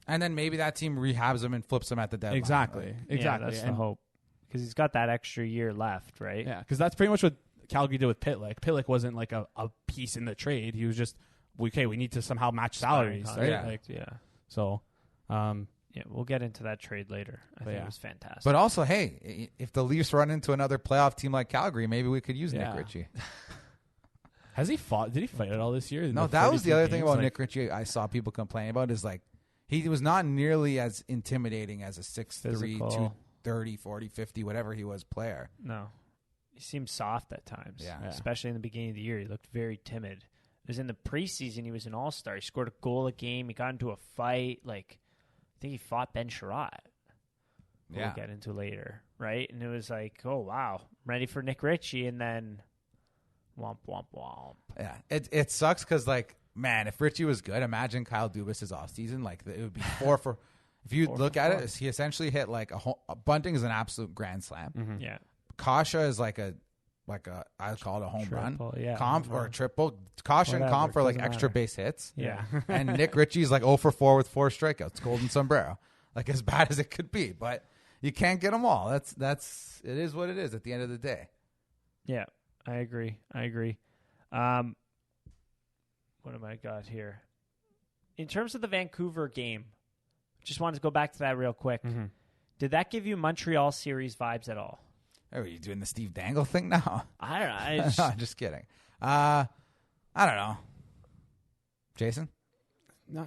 And then maybe that team rehabs him and flips him at the deadline. Exactly. Yeah, that's the hope. Because he's got that extra year left, right? Yeah, because that's pretty much what Calgary did with Pitlick. Pitlick wasn't like a piece in the trade. He was just, okay, we need to somehow match salaries, right? Yeah. Like, yeah. So, yeah, we'll get into that trade later. I think it was fantastic. But also, hey, if the Leafs run into another playoff team like Calgary, maybe we could use Nick Ritchie. Has he fought? Did he fight at all this year? No, that was the other thing about Nick Ritchie I saw people complaining about, is like, he was not nearly as intimidating as a 6'3", 230, 40, 50, whatever he was player. No. He seemed soft at times. Yeah. Especially in the beginning of the year. He looked very timid. It was in the preseason. He was an all-star. He scored a goal a game. He got into a fight. Like, I think he fought Ben Chiarot. We'll get into later, right? And it was like, oh, wow. I'm ready for Nick Ritchie, and then womp, womp, womp. Yeah. It sucks because, like, man, if Ritchie was good, imagine Kyle Dubas' offseason. Like, it would be 4 for... If you look at it, he essentially hit like Bunting is an absolute grand slam. Mm-hmm. Yeah. Kasha is like a I call it a home run. Yeah. Comp or a triple. Kasha and Comp for like extra base hits. Yeah. And Nick Ritchie's like 0 for 4 with 4 strikeouts, golden sombrero. Like, as bad as it could be, but you can't get them all. It is what it is at the end of the day. Yeah, I agree. What have I got here? In terms of the Vancouver game, just wanted to go back to that real quick. Mm-hmm. Did that give you Montreal series vibes at all? Oh, are you doing the Steve Dangle thing now? I don't know. No, just kidding. I don't know. Jason? No,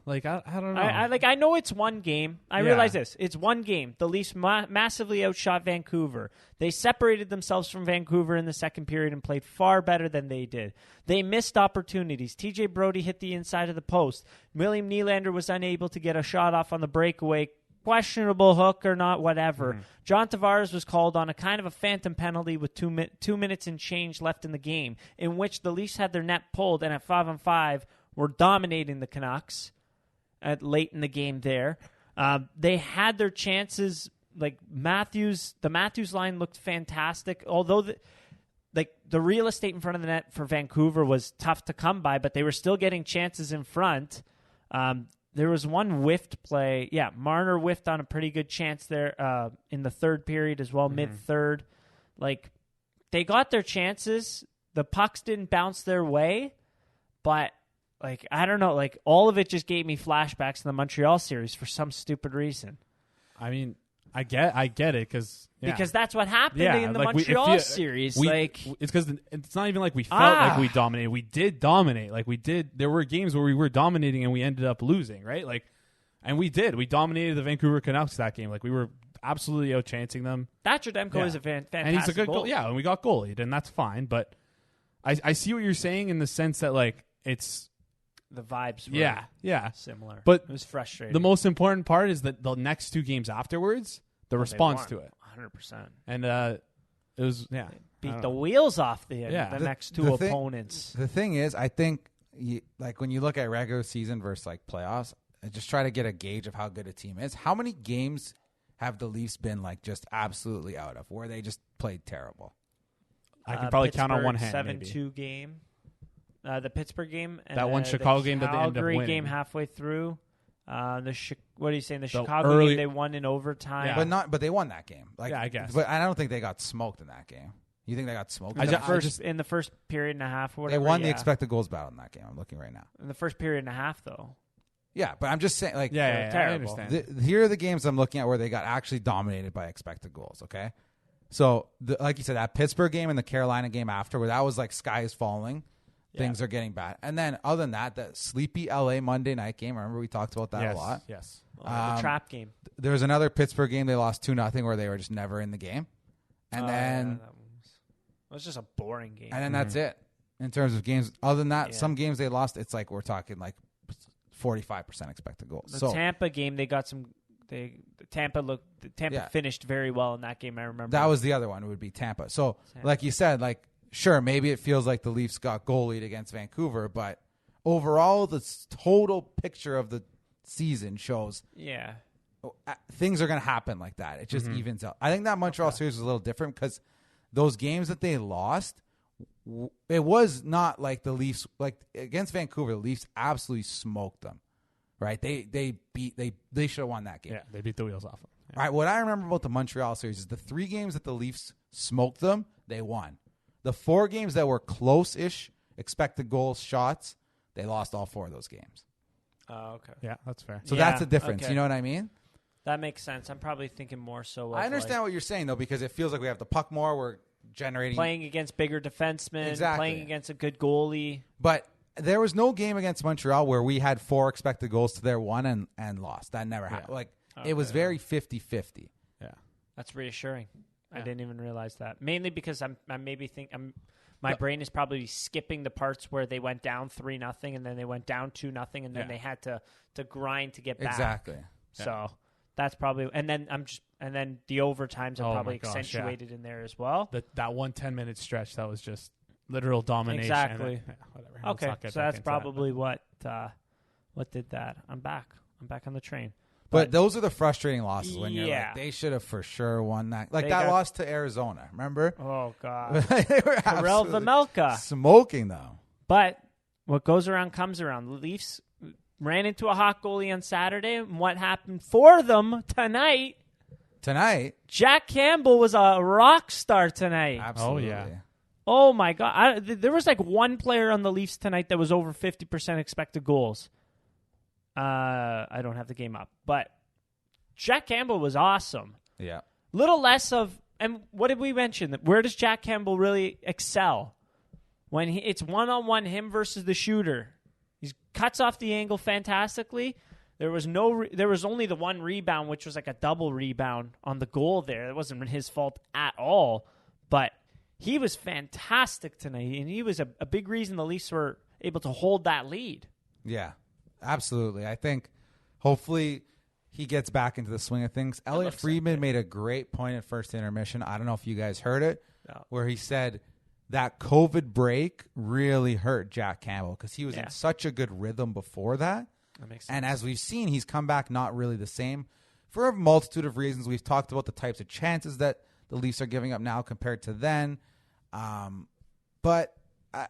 like, I don't know. I know it's one game. I realize this. It's one game. The Leafs massively outshot Vancouver. They separated themselves from Vancouver in the second period and played far better than they did. They missed opportunities. TJ Brody hit the inside of the post. William Nylander was unable to get a shot off on the breakaway. Questionable hook or not, whatever. John Tavares was called on a kind of a phantom penalty with 2 minutes and change left in the game, in which the Leafs had their net pulled, and at 5-on-5 were dominating the Canucks at late in the game there. They had their chances. Like, the Matthews line looked fantastic, although the real estate in front of the net for Vancouver was tough to come by, but they were still getting chances in front. There was one whiffed play. Yeah, Marner whiffed on a pretty good chance there in the third period as well, mid-third. Like, they got their chances. The pucks didn't bounce their way, but like, I don't know, like, all of it just gave me flashbacks to the Montreal series for some stupid reason. I mean, I get it because that's what happened in the Montreal series. It's because it's not even like we felt like we dominated. We did dominate. Like we did. There were games where we were dominating and we ended up losing. Right. Like, and we did. We dominated the Vancouver Canucks that game. Like we were absolutely out-chancing them. Thatcher Demko is a fantastic and he's a good goalie. Yeah, and we got goalied, and that's fine. But I see what you're saying in the sense that like it's. The vibes were similar. But it was frustrating. The most important part is that the next 2 games afterwards, the response to it. 100%. And it was, beat the wheels off the next 2 opponents. The thing is, I think, like when you look at regular season versus like playoffs, I just try to get a gauge of how good a team is. How many games have the Leafs been like just absolutely out of, where they just played terrible? I can probably count on one hand. 7-2 game. The Pittsburgh game, and that one Chicago game that they ended up winning. Calgary game halfway through. What are you saying? The Chicago game they won in overtime, but they won that game. Like, I guess. But I don't think they got smoked in that game. You think they got smoked? In the first period and a half, or whatever. They won the expected goals battle in that game. I'm looking right now. In the first period and a half, though. Yeah, but I'm just saying, like, terrible. I understand. Here are the games I'm looking at where they got actually dominated by expected goals. Okay, so like you said, that Pittsburgh game and the Carolina game after, where that was like sky is falling. Things are getting bad. And then other than that, the sleepy LA Monday night game, remember we talked about that a lot? Yes. The trap game. There was another Pittsburgh game they lost 2-0 where they were just never in the game. And then it was just a boring game. And then that's it. In terms of games, other than that, some games they lost, it's like we're talking like 45% expected goals. The Tampa game, they got some Tampa finished very well in that game, I remember. That was the other one, it would be Tampa. So, like you said, like, sure, maybe it feels like the Leafs got goalied against Vancouver, but overall, the total picture of the season shows things are going to happen like that. It just evens out. I think that Montreal series was a little different because those games that they lost, it was not like the Leafs, like against Vancouver, the Leafs absolutely smoked them, right? They should have won that game. Yeah, they beat the wheels off them. Yeah. All right, what I remember about the Montreal series is the 3 games that the Leafs smoked them, they won. The 4 games that were close-ish, expected goals, shots, they lost all 4 of those games. Oh, okay. Yeah, that's fair. So that's the difference. Okay. You know what I mean? That makes sense. I'm probably thinking more so of I understand what you're saying, though, because it feels like we have the puck more. We're generating... Playing against bigger defensemen, playing against a good goalie. But there was no game against Montreal where we had 4 expected goals to their 1 and lost. That never happened. Like, it was very 50-50. Yeah. That's reassuring. I didn't even realize that. Mainly because my brain is probably skipping the parts where they went down 3-0 and then they went down 2-0 and then they had to grind to get back. Exactly. So that's probably and then the overtimes are probably accentuated in there as well. That 1 10-minute stretch that was just literal domination. Exactly. Whatever. Okay, so that's probably what did that. I'm back on the train. But those are the frustrating losses when you're like, they should have for sure won that. Like that loss to Arizona, remember? Oh, God. They were Karel Vejmelka. Smoking them. But what goes around comes around. The Leafs ran into a hot goalie on Saturday, and what happened for them tonight? Jack Campbell was a rock star tonight. Absolutely. Oh, yeah. Oh, my God. There was like one player on the Leafs tonight that was over 50% expected goals. I don't have the game up, but Jack Campbell was awesome. Yeah. Little less of, and what did we mention? Where does Jack Campbell really excel? When it's one-on-one, him versus the shooter. He cuts off the angle fantastically. There was only the one rebound, which was like a double rebound on the goal there. It wasn't his fault at all, but he was fantastic tonight, and he was a big reason the Leafs were able to hold that lead. Yeah. Absolutely. I think hopefully he gets back into the swing of things. Elliot Friedman made a great point at first intermission. I don't know if you guys heard it, where he said that COVID break really hurt Jack Campbell because he was in such a good rhythm before that. That makes sense. And as we've seen, he's come back not really the same for a multitude of reasons. We've talked about the types of chances that the Leafs are giving up now compared to then. But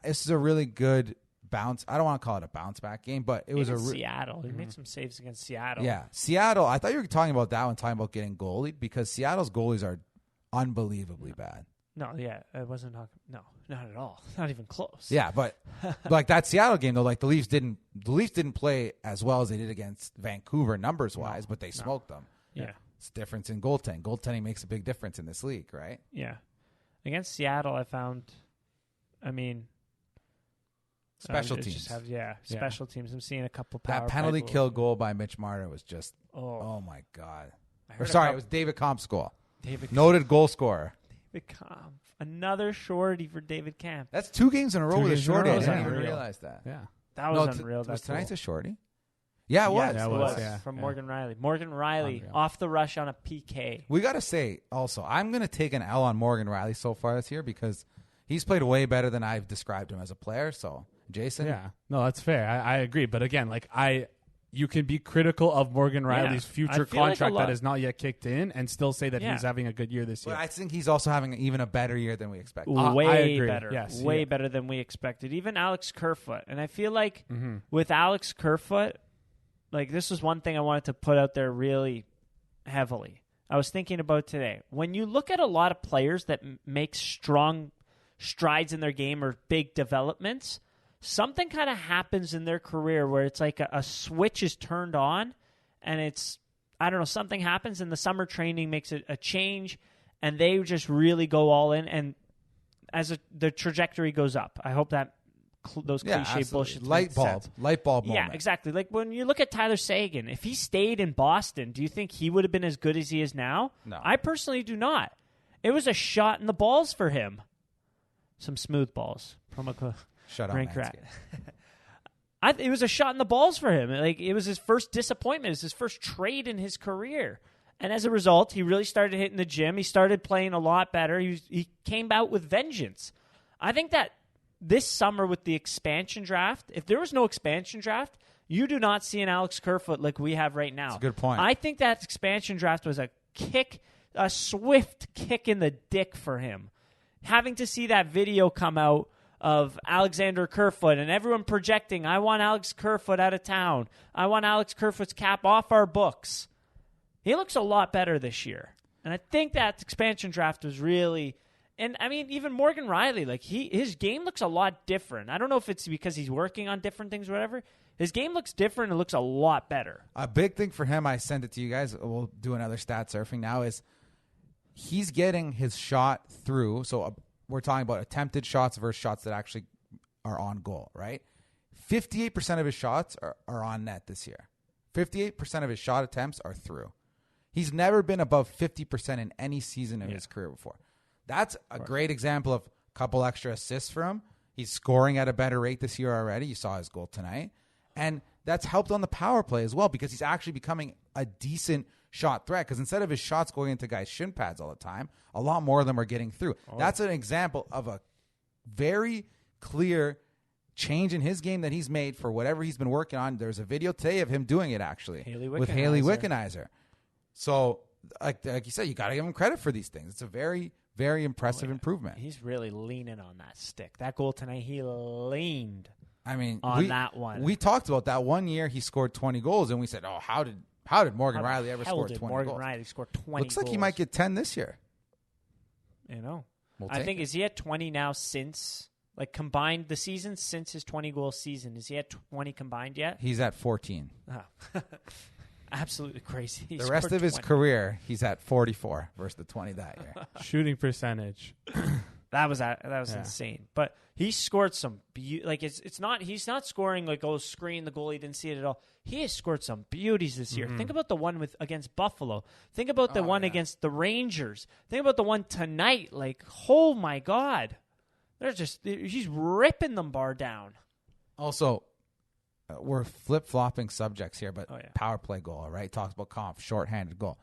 this is a really good bounce. I don't want to call it a bounce back game, but it was Seattle. He made some saves against Seattle. Yeah, Seattle. I thought you were talking about that one, talking about getting goalied because Seattle's goalies are unbelievably bad. No, yeah, I wasn't talking. No, Not at all. Not even close. Yeah, but like that Seattle game though, like the Leafs didn't play as well as they did against Vancouver numbers wise, but they smoked them. Yeah. It's a difference in goaltending. Goaltending makes a big difference in this league, right? Yeah. Against Seattle, I found, special teams. Special teams. I'm seeing a couple power That penalty play kill goals. goal by Mitch Marner was just, oh my God. It was David Kamp's goal. Noted goal scorer. David Camp. Another shorty for David Camp. That's 2 games in a row with a shorty. I didn't even Unreal. realize that. Yeah. That was unreal. Was tonight's a shorty? Yeah, it was. Yes, it was. Yeah. From Morgan Rielly. Morgan Rielly Unreal. off the rush on a PK. We got to say also, I'm going to take an L on Morgan Rielly so far this year because he's played way better than I've described him as a player. So, Jason? Yeah. No, that's fair. I agree. But again, you can be critical of Morgan Riley's future contract that is not yet kicked in and still say that he's having a good year this year. But I think he's also having even a better year than we expected. Way agree. better. Yes, way better than we expected. Even Alex Kerfoot. And I feel like with Alex Kerfoot, like this was one thing I wanted to put out there really heavily. I was thinking about today. When you look at a lot of players that make strong strides in their game or big developments, something kind of happens in their career where it's like a switch is turned on and it's, I don't know, something happens and the summer training makes it a change and they just really go all in and the trajectory goes up. I hope that those cliche bullshit light bulb moment. Yeah, exactly. Like when you look at Tyler Seguin, if he stayed in Boston, do you think he would have been as good as he is now? No. I personally do not. It was a shot in the balls for him. Some smooth balls. Promo code. Shut up, Rink Manscaped. it was a shot in the balls for him. Like it was his first disappointment. It was his first trade in his career. And as a result, he really started hitting the gym. He started playing a lot better. He came out with vengeance. I think that this summer with the expansion draft, if there was no expansion draft, you do not see an Alex Kerfoot like we have right now. That's a good point. I think that expansion draft was a swift kick in the dick for him. Having to see that video come out of Alexander Kerfoot and everyone projecting, I want Alex Kerfoot out of town. I want Alex Kerfoot's cap off our books. He looks a lot better this year. And I think that expansion draft was really... And, even Morgan Rielly, like his game looks a lot different. I don't know if it's because he's working on different things or whatever. His game looks different and looks a lot better. A big thing for him, I sent it to you guys. We'll do another stat surfing now, is he's getting his shot through. So we're talking about attempted shots versus shots that actually are on goal, right? 58% of his shots are on net this year. 58% of his shot attempts are through. He's never been above 50% in any season of his career before. That's a great example of a couple extra assists for him. He's scoring at a better rate this year already. You saw his goal tonight. And that's helped on the power play as well because he's actually becoming a decent shot threat because instead of his shots going into guys' shin pads all the time, a lot more of them are getting through. That's an example of a very clear change in his game that he's made for whatever he's been working on. There's a video today of him doing it, actually, with Haley Wickenheiser. So, like you said, you got to give him credit for these things. It's a very, very impressive improvement. He's really leaning on that stick. That goal tonight, he leaned on that one. We talked about that one year he scored 20 goals, and we said, how did Morgan Rielly ever score 20 goals? Morgan Rielly scored 20 Looks like he might get 10 this year. I think, is he at 20 now since, like, combined the season since his 20-goal season? Is he at 20 combined yet? He's at 14. Oh. Absolutely crazy. The rest of his career, he's at 44 versus the 20 that year. Shooting percentage. That was insane. But he scored some he's not scoring like screen the goalie didn't see it at all. He has scored some beauties this year. Think about the one against Buffalo. Think about the one against the Rangers. Think about the one tonight. Like, oh my God. He's ripping them bar down. Also, we're flip-flopping subjects here, but power play goal, right? Talks about comp, shorthanded goal.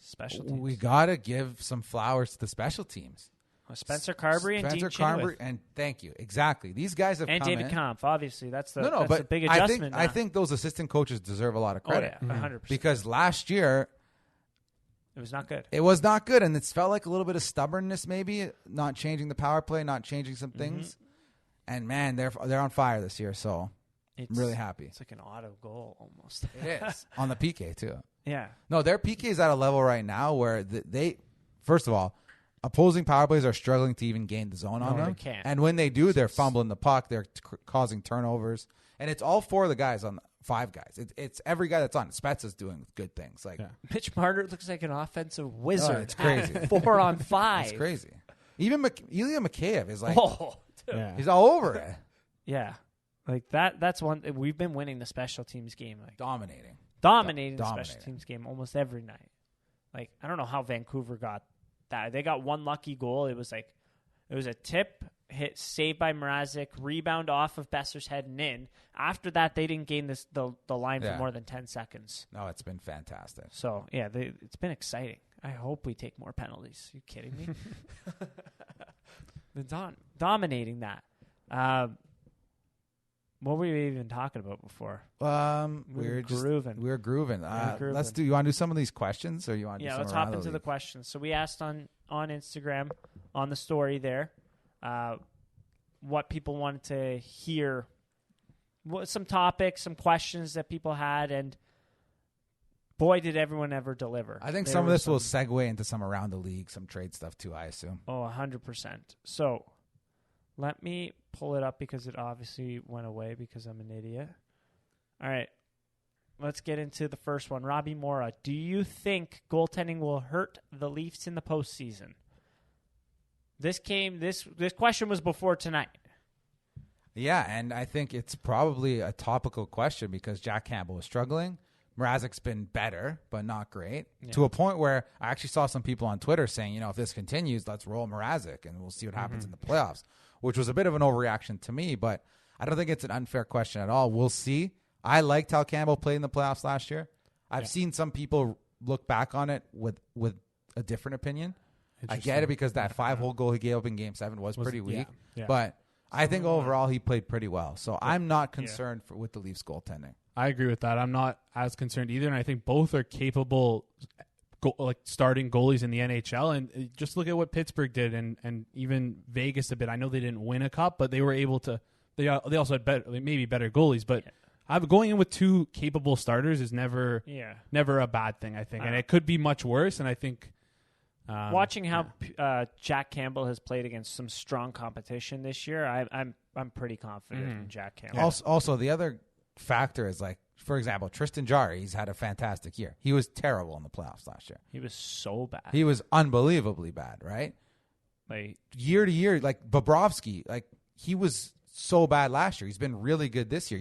Special teams. We got to give some flowers to the special teams. Spencer Carberry and Dean Chinoweth. And thank you. Exactly. These guys have come in. And David Kampf, obviously. That's the big I adjustment. I think those assistant coaches deserve a lot of credit. 100%. Because last year, it was not good. It was not good, and it's felt like a little bit of stubbornness maybe, not changing the power play, not changing some things. And, man, they're on fire this year, so I'm really happy. It's like an auto goal almost. It is. On the PK, too. Yeah. No, their PK is at a level right now where they first of all, opposing power plays are struggling to even gain the zone on them. They can't. And when they do, they're fumbling the puck. They're causing turnovers. And it's all 4 of the guys on 5 guys. It's every guy that's on. Spezza's doing good things. Like Mitch Marner looks like an offensive wizard. it's crazy. 4 on 5. It's crazy. Even Ilya Mikheyev is like, he's all over it. Yeah. Like that's one. We've been winning the special teams game. Like Dominating the special teams game almost every night. Like, I don't know how Vancouver got that. They got one lucky goal. It was a tip, hit, saved by Mrazek, rebound off of Besser's head and in. After that, they didn't gain the line for more than 10 seconds. No, it's been fantastic. So, yeah, it's been exciting. I hope we take more penalties. Are you kidding me? They're dominating that. What were we even talking about before? We were grooving. Let's do. You want to do some of these questions, or you want to? Yeah, let's hop into the questions. So we asked on Instagram on the story there, what people wanted to hear, some topics, some questions that people had, and boy, did everyone ever deliver. I think some of this will segue into some around the league, some trade stuff too. I assume. Oh, 100%. So. Let me pull it up because it obviously went away because I'm an idiot. All right. Let's get into the first one. Robbie Mora, do you think goaltending will hurt the Leafs in the postseason? This question was before tonight. Yeah, and I think it's probably a topical question because Jack Campbell is struggling. Mrazek's been better, but not great. Yeah. To a point where I actually saw some people on Twitter saying, if this continues, let's roll Mrazek and we'll see what happens in the playoffs. Which was a bit of an overreaction to me, but I don't think it's an unfair question at all. We'll see. I liked how Campbell played in the playoffs last year. I've seen some people look back on it with a different opinion. I get it because that 5-hole goal he gave up in Game 7 was pretty weak. Yeah. But I think overall he played pretty well. So I'm not concerned with the Leafs goaltending. I agree with that. I'm not as concerned either, and I think both are capable starting goalies in the NHL, and just look at what Pittsburgh did, and even Vegas a bit. I know they didn't win a cup, but they were able to. They also had maybe better goalies, but going in with 2 capable starters is never a bad thing. I think, and it could be much worse. And I think watching how Jack Campbell has played against some strong competition this year, I'm pretty confident in Jack Campbell. Also, the other factor is for example, Tristan Jarry, he's had a fantastic year. He was terrible in the playoffs last year. He was so bad. He was unbelievably bad, right? Year to year, Bobrovsky, he was so bad last year. He's been really good this year.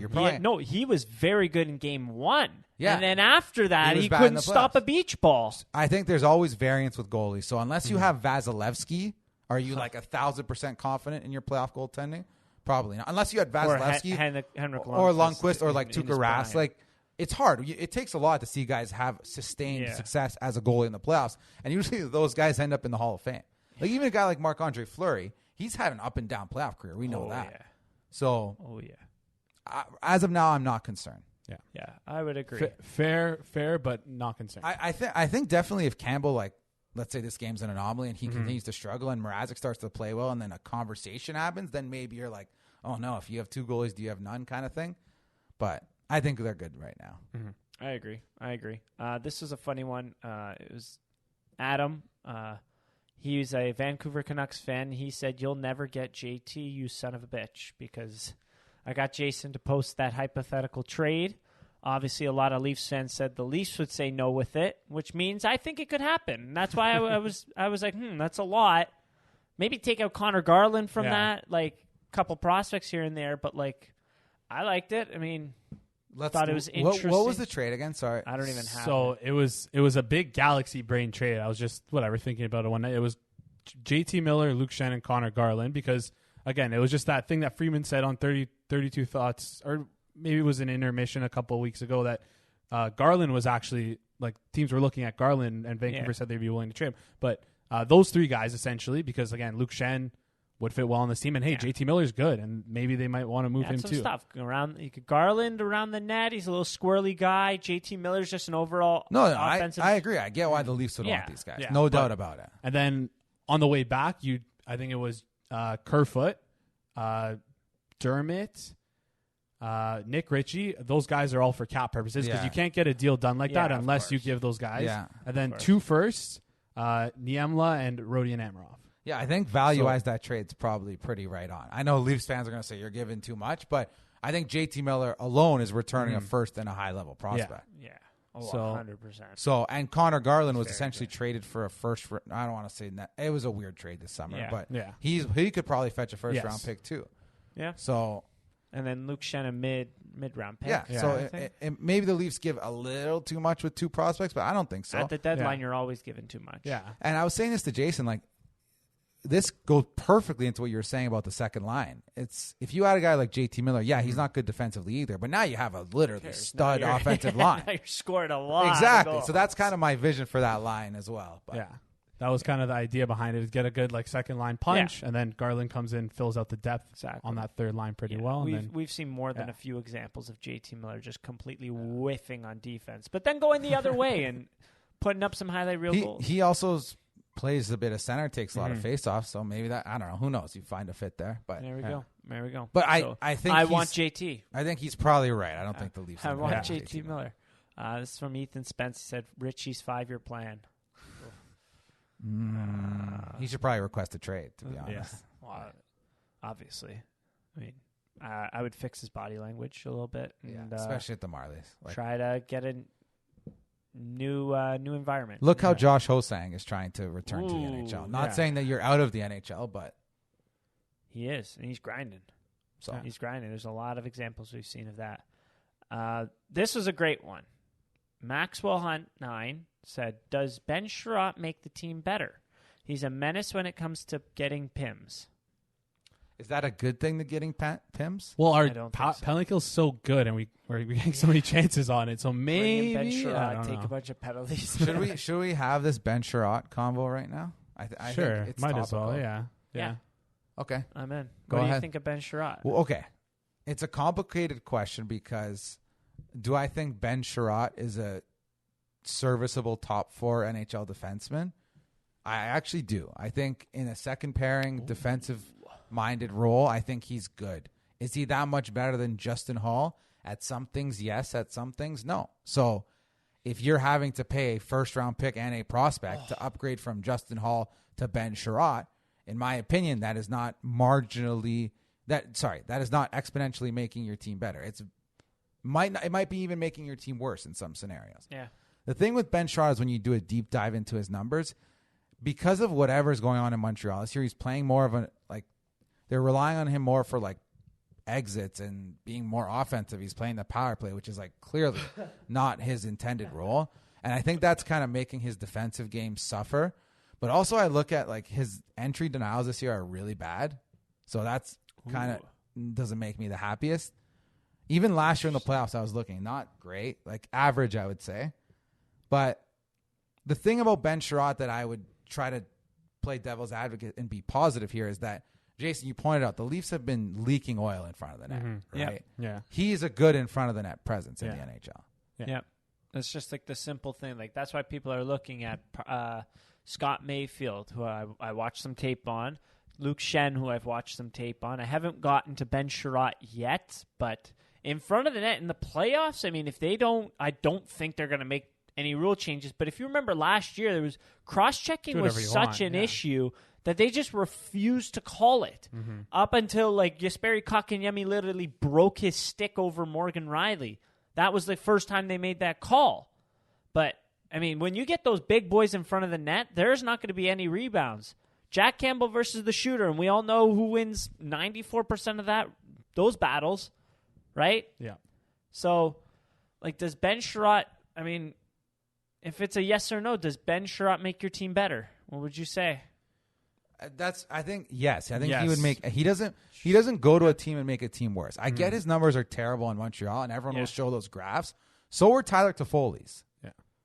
He was very good in Game 1. Yeah. And then after that, he couldn't stop a beach ball. I think there's always variance with goalies. So unless you have Vasilevsky, are you 1,000% confident in your playoff goaltending? Probably not. Unless you had Vasilevsky or Lundqvist or Tuukka Rask. It's hard. It takes a lot to see guys have sustained success as a goalie in the playoffs. And usually those guys end up in the Hall of Fame. Even a guy like Marc-Andre Fleury, he's had an up and down playoff career. We know that. Yeah. So, as of now, I'm not concerned. Yeah, I would agree. Fair, but not concerned. I think definitely if Campbell, let's say this game's an anomaly and he continues to struggle and Mrazek starts to play well and then a conversation happens, then maybe you're like, oh no, if you have 2 goalies, do you have none kind of thing? But I think they're good right now. I agree. This is a funny one. It was Adam. He's a Vancouver Canucks fan. He said, "You'll never get JT, you son of a bitch," because I got Jason to post that hypothetical trade. Obviously, a lot of Leafs fans said the Leafs would say no with it, which means I think it could happen. And that's why I was like, that's a lot. Maybe take out Connor Garland from that, couple prospects here and there, but I liked it. I mean, thought it was interesting. What was the trade again? Sorry, I don't even have. So it was a big galaxy brain trade. I was just thinking about it one night. It was JT Miller, Luke Shannon, Connor Garland, because again, it was just that thing that Freeman said on 32 Thoughts, or maybe it was an intermission a couple of weeks ago, that Garland was actually teams were looking at Garland, and Vancouver said they'd be willing to trade him. But those 3 guys essentially, because again, Luke Shannon would fit well on this team, and JT Miller's good, and maybe they might want to move him some too. Stuff Garland around the net. He's a little squirrely guy. JT Miller's just an overall offensive. I agree. I get why the Leafs would want these guys. No doubt about it. And then on the way back, I think it was Kerfoot, Dermott, Nick Ritchie. Those guys are all for cap purposes because you can't get a deal done like that unless you give those guys. Yeah. And then 2 firsts. Niemela and Rodion Amarov. Yeah, I think value-wise, that trade's probably pretty right on. I know Leafs fans are going to say you're giving too much, but I think JT Miller alone is returning a first and a high-level prospect. Yeah. Oh, So- 100%. So, and Connor Garland was Very essentially traded for a first. I don't want to say that it was a weird trade this summer, Yeah. but Yeah. he could probably fetch a first Yes. round pick too. Yeah. So And then Luke Shen, a mid-round pick. yeah, Yeah. so I think. maybe the Leafs give a little too much with 2 prospects, but I don't think so. At the deadline, Yeah. you're always giving too much. Yeah. And I was saying this to Jason, like this goes perfectly into what you were saying about the second line. It's if you had a guy like JT Miller, yeah, he's not good defensively either, but now you have a literally stud Now you're- offensive line. Now you're scoring a lot. of Exactly. goals. So that's kind of my vision for that line as well. But Yeah. That was kind of the idea behind it, is get a good second line punch, and then Garland comes in, fills out the depth Exactly. on that third line pretty Yeah. well. And We've, then, we've seen more than yeah. a few examples of JT Miller just completely whiffing on defense, but then going the other way and putting up some highlight reel goals. he also plays a bit of center, takes a lot of face-offs, so maybe that, I don't know, who knows, you find a fit there. But There we go. There we go. But So I think I he's- want JT. I think he's probably right. I don't think the Leafs I are gonna want have JT Miller. This is from Ethan Spence. He said Richie's 5-year plan. He should probably request a trade, to be honest. Well, obviously. I mean, I would fix his body language a little bit Yeah, and especially at the Marlies. Like, try to get a new environment. look how Josh Hosang is trying to return to the Ooh, NHL. Not yeah. saying that you're out of the NHL, but He is, and he's grinding. so Yeah. He's grinding. There's a lot of examples we've seen of that. This was a great one. Maxwell Hunt 9 said, "Does Ben Chiarot make the team better? He's a menace when it comes to getting PIMs." is that a good thing to getting Pims? well, our I don't think so. penalty kill's so good, and we're getting so many chances on it. So Bring maybe in Ben I Chiarot, don't take know. a bunch of penalties. Should we have this Ben Chiarot convo right now? I Sure, think it's might as topical. well. Yeah. Yeah. Okay. I'm in. Go What do ahead. you think of Ben Chiarot? Well, okay. It's a complicated question because do I think Ben Chiarot is a serviceable top 4 NHL defenseman? I actually do. I think in a second pairing defensive-minded role, I think he's good. Is he that much better than Justin Holl? At some things, yes. At some things, no. So if you're having to pay a first-round pick and a prospect to upgrade from Justin Holl to Ben Chiarot, in my opinion, that is not that is not exponentially making your team better. It might be even making your team worse in some scenarios. Yeah. The thing with Ben Chiarot is when you do a deep dive into his numbers, because of whatever's going on in Montreal this year, he's playing more of they're relying on him more for exits and being more offensive. He's playing the power play, which is clearly not his intended role. And I think that's kind of making his defensive game suffer. But also I look at his entry denials this year are really bad. So that's kind of doesn't make me the happiest. Even last year in the playoffs, I was looking not great, average, I would say. But the thing about Ben Chiarot that I would try to play devil's advocate and be positive here is that, Jason, you pointed out the Leafs have been leaking oil in front of the net, right? Yeah. He's a good in front of the net presence in Yeah. the NHL. Yeah. It's just the simple thing. That's why people are looking at Scott Mayfield, who I watched some tape on, Luke Shen, who I've watched some tape on. I haven't gotten to Ben Chiarot yet, but in front of the net in the playoffs, I mean, if they don't, I don't think they're going to make any rule changes. But if you remember last year, there was cross-checking Do was whatever you such want, an yeah. issue that they just refused to call it up until Jesperi Kotkaniemi literally broke his stick over Morgan Rielly. That was the first time they made that call. But, I mean, when you get those big boys in front of the net, there's not going to be any rebounds. Jack Campbell versus the shooter, and we all know who wins 94% of those battles, right? Yeah. So, does Ben Chiarot, I mean, if it's a yes or no, does Ben Chiarot make your team better? What would you say? I think yes. I think Yes. he would make. He doesn't go to a team and make a team worse. I get his numbers are terrible in Montreal, and everyone will show those graphs. So were Tyler Toffoli's.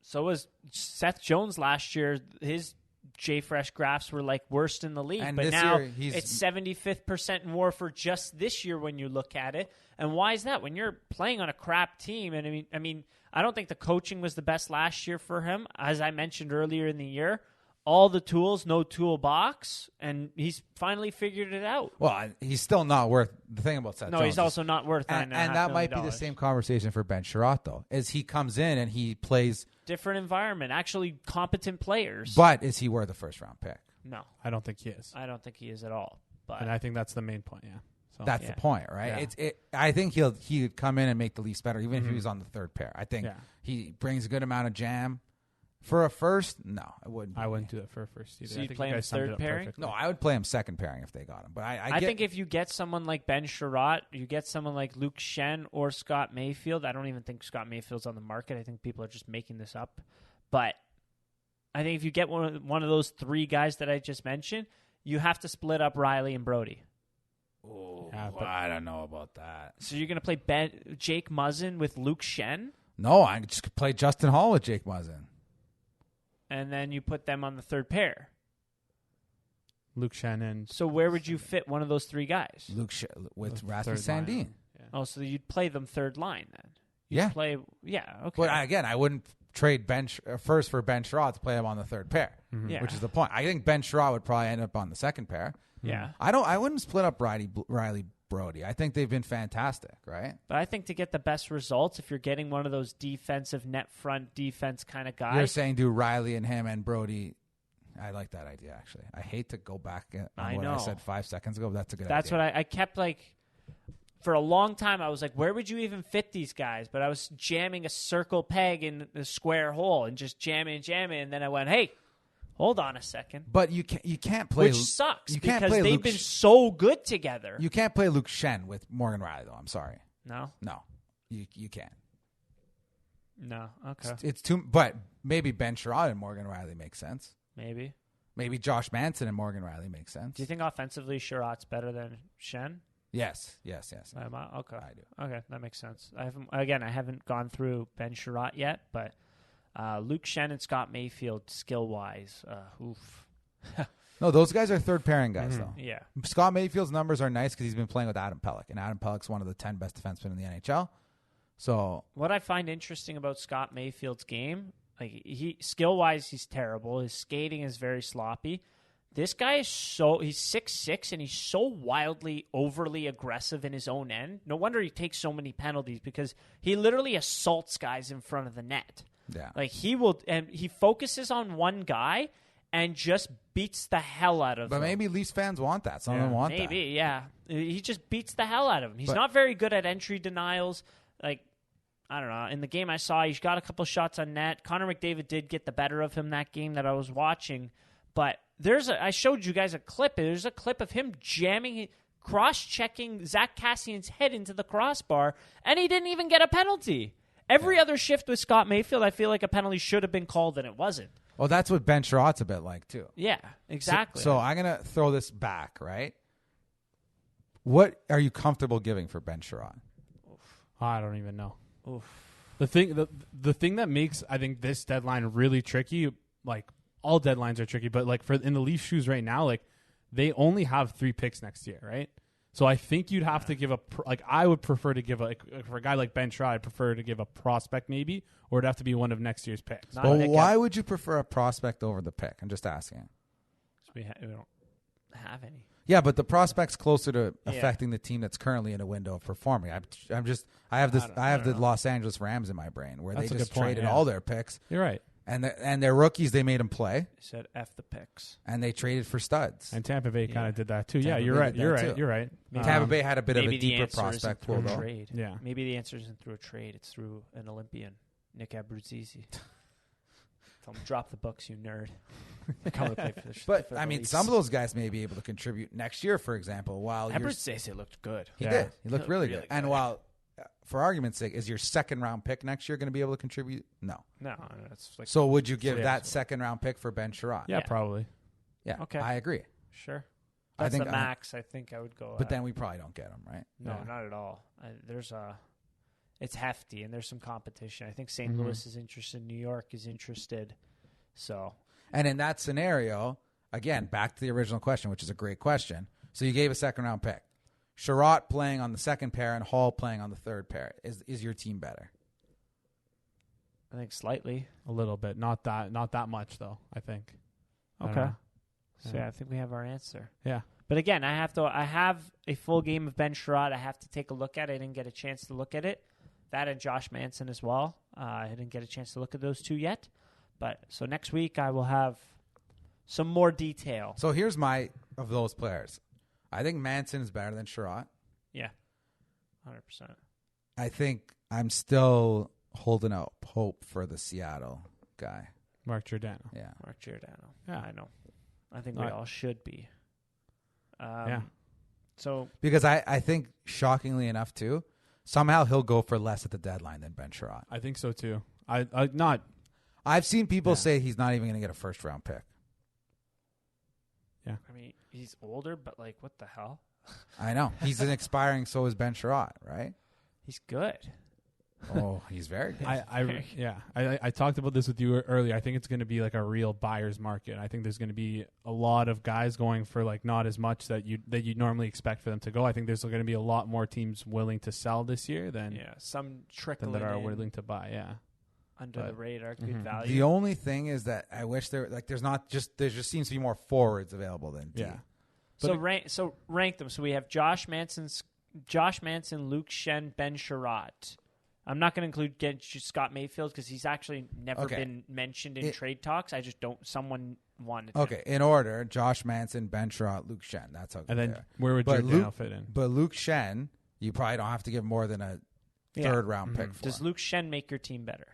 So was Seth Jones last year. His J-Fresh graphs were worst in the league. And but this now year, he's- it's 75th percent more for just this year when you look at it. And why is that? When you're playing on a crap team, and I mean, I don't think the coaching was the best last year for him. As I mentioned earlier in the year, all the tools, no toolbox, and he's finally figured it out. Well, he's still not worth the thing about Seth No, Jones. he's also not worth $9.5 and that might be million. the same conversation for Ben Chiarot, though, is he comes in and he plays. Different environment, actually competent players. But is he worth a first-round pick? No, I don't think he is. I don't think he is at all. But And I think that's the main point, yeah. So, That's the point, right? Yeah. I think he'd come in and make the Leafs better, even if he was on the third pair. I think he brings a good amount of jam. For a first, no, I wouldn't. I wouldn't do it for a first either. So I you'd think play you him guys summed third it up pairing? perfectly. No, I would play him second pairing if they got him. But I think if you get someone like Ben Chiarot, you get someone like Luke Schenn or Scott Mayfield. I don't even think Scott Mayfield's on the market. I think people are just making this up. But I think if you get one of those three guys that I just mentioned, you have to split up Rielly and Brody. Oh, Yeah, but- I don't know about that. So you're going to play Jake Muzzin with Luke Schenn, No, I just play Justin Holl with Jake Muzzin. and then you put them on the third pair. Luke Shannon. So where would you fit one of those three guys? With The Rasmus third line. Sandin. Yeah. Oh, so you'd play them third line then. Yeah. Okay. But again, I wouldn't trade first for Ben Chiarot to play him on the third pair, Yeah. which is the point. I think Ben Chiarot would probably end up on the second pair. Yeah. I wouldn't split up Rielly Brody. I think they've been fantastic, right? But I think to get the best results, if you're getting one of those defensive net front defense kind of guys, You're saying do Rielly and him and Brody. I like that idea, actually. I hate to go back on I what I know. said 5 seconds ago, but that's a good that's idea. what I kept like. For a long time, I was like, where would you even fit these guys? But I was jamming a circle peg in the square hole and just jamming. And then I went, hey, hold on a second. But you can't play. Which sucks you can't because play they've Luke been so good together. You can't play Luke Schenn with Morgan Rielly, though. I'm sorry. No? No, you can't. No. Okay. It's too. But maybe Ben Chiarot and Morgan Rielly makes sense. Maybe. Maybe Josh Manson and Morgan Rielly makes sense. Do you think offensively Chiarot's better than Schenn? Yes. Okay. I do. Okay, that makes sense. I haven't gone through Ben Chiarot yet, but Luke Schenn and Scott Mayfield, skill wise, oof. No, those guys are third pairing guys, though. Yeah. Scott Mayfield's numbers are nice because he's been playing with Adam Pelech, and Adam Pelech's one of the 10 best defensemen in the NHL. So What I find interesting about Scott Mayfield's game, like he skill wise, he's terrible. His skating is very sloppy. This guy is he's 6'6", and he's so wildly overly aggressive in his own end. No wonder he takes so many penalties because he literally assaults guys in front of the net. yeah, Like he will, and he focuses on one guy and just beats the hell out of but them. maybe Leafs fans want that. Some of them want that. Maybe, yeah. He just beats the hell out of him. He's But- not very good at entry denials. Like, I don't know. In the game I saw, he's got a couple shots on net. Connor McDavid did get the better of him that game that I was watching. But I showed you guys a clip. There's a clip of him jamming, cross-checking Zach Cassian's head into the crossbar, and he didn't even get a penalty. Every other shift with Scott Mayfield, I feel like a penalty should have been called, and it wasn't. Well, that's what Ben Chiarot's a bit like, too. Yeah, exactly. So I'm going to throw this back, right? What are you comfortable giving for Ben Chiarot? I don't even know. Oof. The thing that makes I think this deadline really tricky, like all deadlines are tricky, but like in the Leafs shoes right now, like they only have 3 picks next year, right? So I think you'd have to give I would prefer to give for a guy like Ben Chiarot, I'd prefer to give a prospect maybe, or it'd have to be one of next year's picks. Not Well, Nick why would you prefer a prospect over the pick? I'm just asking. We don't have any. Yeah, but the prospect's closer to affecting the team that's currently in a window of performing. I have the Los Angeles Rams in my brain where That's they a just good point, traded yeah. all their picks You're right. and their rookies they made them play He said F the picks. and they traded for studs. And Tampa Bay kind of did that too. Tampa You're Bay right. did You're that right. too. You're right. Tampa Bay had a bit of a Maybe the deeper answer isn't prospect through pool a though. trade. Yeah. Maybe the answer isn't through a trade. It's through an Olympian, Nick Abruzzese. Tell him, drop the books, you nerd. Come and play for the But for the I mean, Leafs. some of those guys may be able to contribute next year, for example. While Abruzzese looked good. he Yeah. did, he looked really Really good. And good. while, for argument's sake, is your second round pick next year going to be able to contribute? No. No, that's like So would you give yeah, that so- second round pick for Ben Chiarot? Yeah, Yeah. probably. Yeah. Okay. I agree. sure. I That's think the max. I think I would go. But at. then we probably don't get him, right? no, Yeah. not at all. It's hefty, and there's some competition. I think St. Mhm. Louis is interested. New York is interested. So And in that scenario, again, back to the original question, which is a great question. So you gave a second round pick. Chiarot playing on the second pair and Hall playing on the third pair. Is your team better? I think slightly. A little bit. Not that much though, I think. Okay. Yeah. So I think we have our answer. Yeah. But again, I have a full game of Ben Chiarot. I have to take a look at it. I didn't get a chance to look at it. That and Josh Manson as well. I didn't get a chance to look at those two yet. But so next week I will have some more detail. So here's my of those players. I think Manson is better than Chiarot. Yeah. 100%. I think I'm still holding out hope for the Seattle guy. Mark Giordano. Yeah. Mark Giordano. Yeah. I know. I think we all should be. Yeah. So Because I think, shockingly enough, too, somehow he'll go for less at the deadline than Ben Chiarot. I think so too. I've seen people say he's not even going to get a first-round pick. Yeah. I mean, he's older, but like, what the hell? I know. He's an expiring, so is Ben Chiarot, right? He's good. Oh, he's very good. I talked about this with you earlier. I think it's going to be like a real buyer's market. I think there's going to be a lot of guys going for like not as much that you normally expect for them to go. I think there's going to be a lot more teams willing to sell this year than some trickling that are in willing to buy. Yeah, under the radar, good value. The only thing is that I wish there just seems to be more forwards available than D. Yeah. So rank them. So we have Josh Manson, Luke Shen, Ben Chiarot. I'm not going to include Scott Mayfield because he's actually never been mentioned in trade talks. I just don't. Someone wanted. Okay, in order: Josh Manson, Ben Chiarot, Luke Shen. That's how. And then where would Giordano fit in? But Luke Shen, you probably don't have to give more than a third-round pick for. Does Luke Shen make your team better?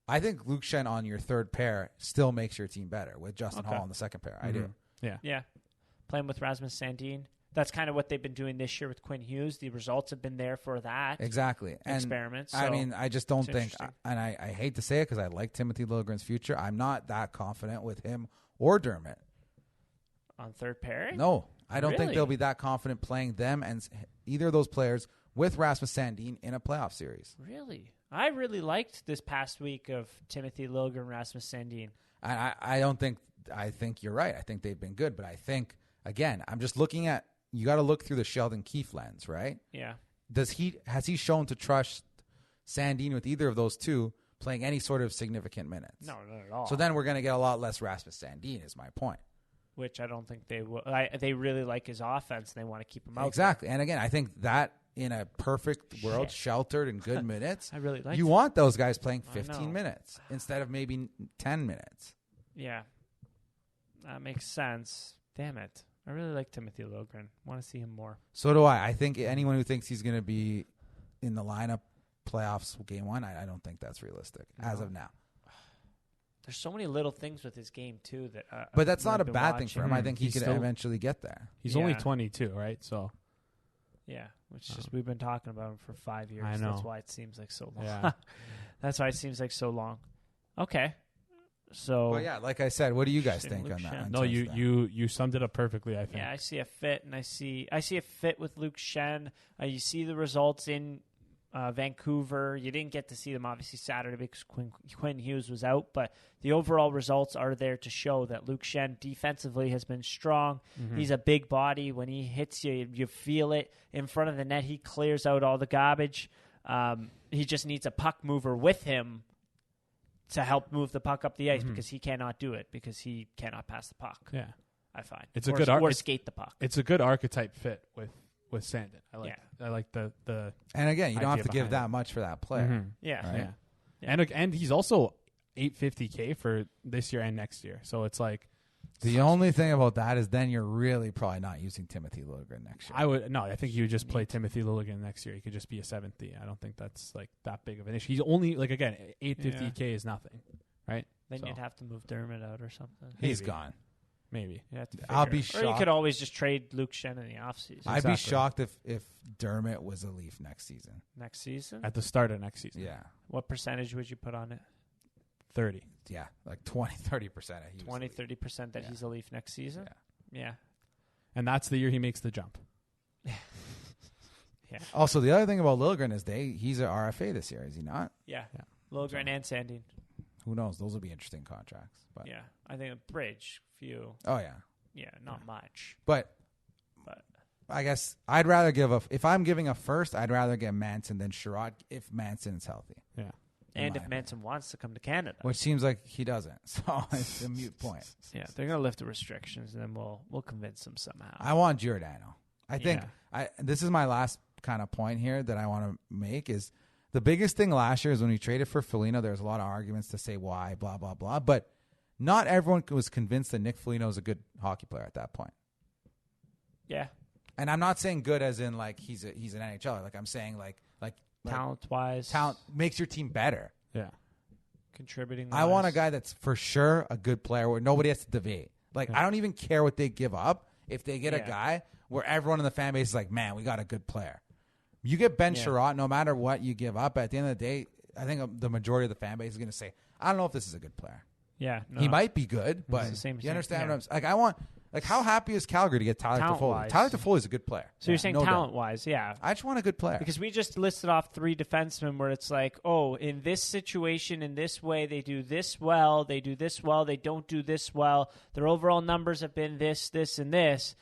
I think Luke Shen on your third pair still makes your team better with Justin Holl on the second pair. I do. Yeah. Yeah. Playing with Rasmus Sandin. That's kind of what they've been doing this year with Quinn Hughes. The results have been there for that. Exactly. Experiment. I mean, I just don't think, and I hate to say it because I like Timothy Liljegren's future. I'm not that confident with him or Dermott. On third pairing? No. I don't think Really? they'll be that confident playing them and either of those players with Rasmus Sandin in a playoff series. Really? I really liked this past week of Timothy Liljegren, Rasmus Sandin. And I think you're right. I think they've been good, but I think, again, I'm just looking at, you got to look through the Sheldon Keefe lens, right? Yeah. Has he shown to trust Sandin with either of those two playing any sort of significant minutes? No, not at all. So then we're going to get a lot less Rasmus Sandin, is my point. Which I don't think they will. They really like his offense, and they want to keep him out. Exactly. And again, I think that in a perfect world, sheltered and good minutes, I really like. You want those guys playing 15 know. minutes instead of maybe 10 minutes. Yeah, that makes sense. Damn it. I really like Timothy Liljegren. Want to see him more. So do I. I think anyone who thinks he's going to be in the lineup playoffs game one, I don't think that's realistic as of now. There's so many little things with his game, too. But that's not a bad thing for him. I think he could still, eventually get there. He's only 22, right? So, yeah, which is we've been talking about him for 5 years. I know. That's why it seems like so long. Yeah. That's why it seems like so long. Okay. So, well, yeah, like I said, what do you guys think on that? No, you summed it up perfectly, I think. Yeah, I see a fit, and I see a fit with Luke Shen. You see the results in Vancouver. You didn't get to see them, obviously, Saturday because Quinn Hughes was out, but the overall results are there to show that Luke Shen defensively has been strong. Mm-hmm. He's a big body. When he hits you, you feel it. In front of the net, he clears out all the garbage. He just needs a puck mover with him to help move the puck up the ice because he cannot do it because he cannot pass the puck. Yeah, I find it's a good or skate the puck. It's a good archetype fit with Sandin. I like the and again, you don't have to give that much for that player. Mm-hmm. Yeah, right? yeah. And he's also $850K for this year and next year. So it's like the only thing about that is then you're really probably not using Timothy Liljegren next year. I think you would just play Timothy Liljegren next year. He could just be a 7th D. I don't think that's like that big of an issue. He's only like again $850K is nothing, right? Then you'd have to move Dermott out or something. He's gone. Maybe. I'll be shocked. Or you could always just trade Luke Shen in the offseason. I'd be shocked if Dermott was a Leaf next season. Next season? At the start of next season. Yeah. What percentage would you put on it? 30. Yeah, like 20-30%. 20-30% that he's a Leaf next season? Yeah. And that's the year he makes the jump. Yeah. Also, the other thing about Liljegren is he's an RFA this year, is he not? Yeah. Liljegren and Sandin. Who knows? Those will be interesting contracts. But yeah. I think a bridge, few. Oh, yeah. Yeah, not much. But I guess I'd rather if I'm giving a first, I'd rather get Manson than Chiarot if Manson's healthy. Yeah. And if Manson wants to come to Canada. Which seems like he doesn't. So it's a mute point. Yeah, they're going to lift the restrictions, and then we'll convince them somehow. I want Giordano. I think this is my last kind of point here that I want to make is the biggest thing last year is when we traded for Foligno, there was a lot of arguments to say why, blah, blah, blah. But not everyone was convinced that Nick Foligno is a good hockey player at that point. Yeah. And I'm not saying good as in like he's an NHLer. Like I'm saying like talent-wise. Talent makes your team better. Yeah. Contributing. I want a guy that's for sure a good player where nobody has to debate. Like, I don't even care what they give up if they get a guy where everyone in the fan base is like, man, we got a good player. You get Ben Chiarot, no matter what you give up, at the end of the day, I think the majority of the fan base is going to say, I don't know if this is a good player. Yeah. No. He might be good, but you understand what I'm saying? Like, I want... Like, how happy is Calgary to get Tyler Toffoli? Tyler Toffoli is a good player. So you're saying talent-wise, yeah. I just want a good player. Because we just listed off 3 defensemen where it's like, oh, in this situation, in this way, they do this well, they do this well, they don't do this well. Their overall numbers have been this, this, and this.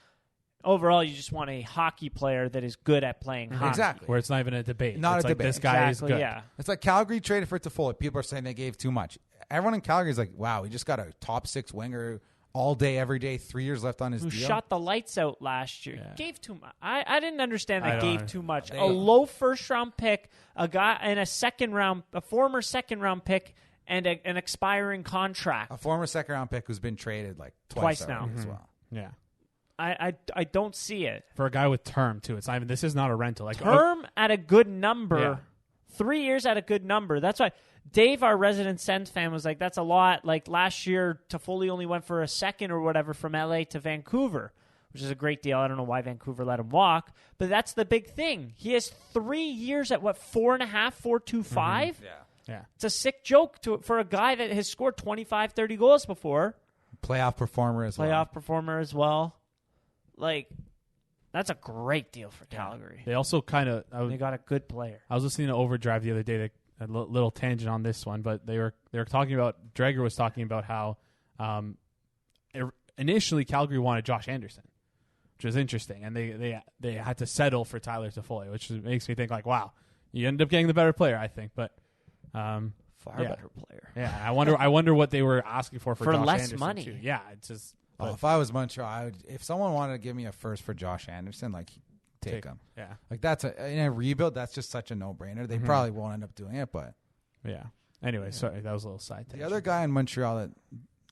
Overall, you just want a hockey player that is good at playing hockey. Exactly. Where it's not even a debate. Not it's a like, debate. This guy is good. Yeah. It's like Calgary traded for Toffoli. People are saying they gave too much. Everyone in Calgary is like, wow, we just got a top 6 winger all day, every day, 3 years left on his Who deal. shot the lights out last year. Yeah. Gave too much. I didn't understand that gave too much. They, a low first-round pick, a guy, and a former second-round pick, and an expiring contract. A former second-round pick who's been traded like twice now as well. Yeah. I don't see it. For a guy with term, too. It's not even, this is not a rental. Like Term at a good number. 3 years at a good number. That's why Dave, our resident Sens fan, was like, that's a lot. Like last year, Toffoli only went for a second or whatever from LA to Vancouver, which is a great deal. I don't know why Vancouver let him walk, but that's the big thing. He has 3 years at what, 4.5, 4.25? Yeah. It's a sick joke for a guy that has scored 25, 30 goals before. Playoff performer as well. Like, that's a great deal for Calgary. They also kind of... They got a good player. I was listening to Overdrive the other day. A little tangent on this one, but they were talking about... Dreger was talking about how initially Calgary wanted Josh Anderson, which was interesting, and they had to settle for Tyler Toffoli, which makes me think like, wow, you ended up getting the better player, I think, but far better player. Yeah, I wonder what they were asking for Josh less Anderson money. Too. Yeah, it's just. If I was Montreal, if someone wanted to give me a first for Josh Anderson, like take him. Yeah, like that's in a rebuild. That's just such a no-brainer. They probably won't end up doing it, but yeah. Anyway, sorry, that was a little side tangent. The other guy in Montreal that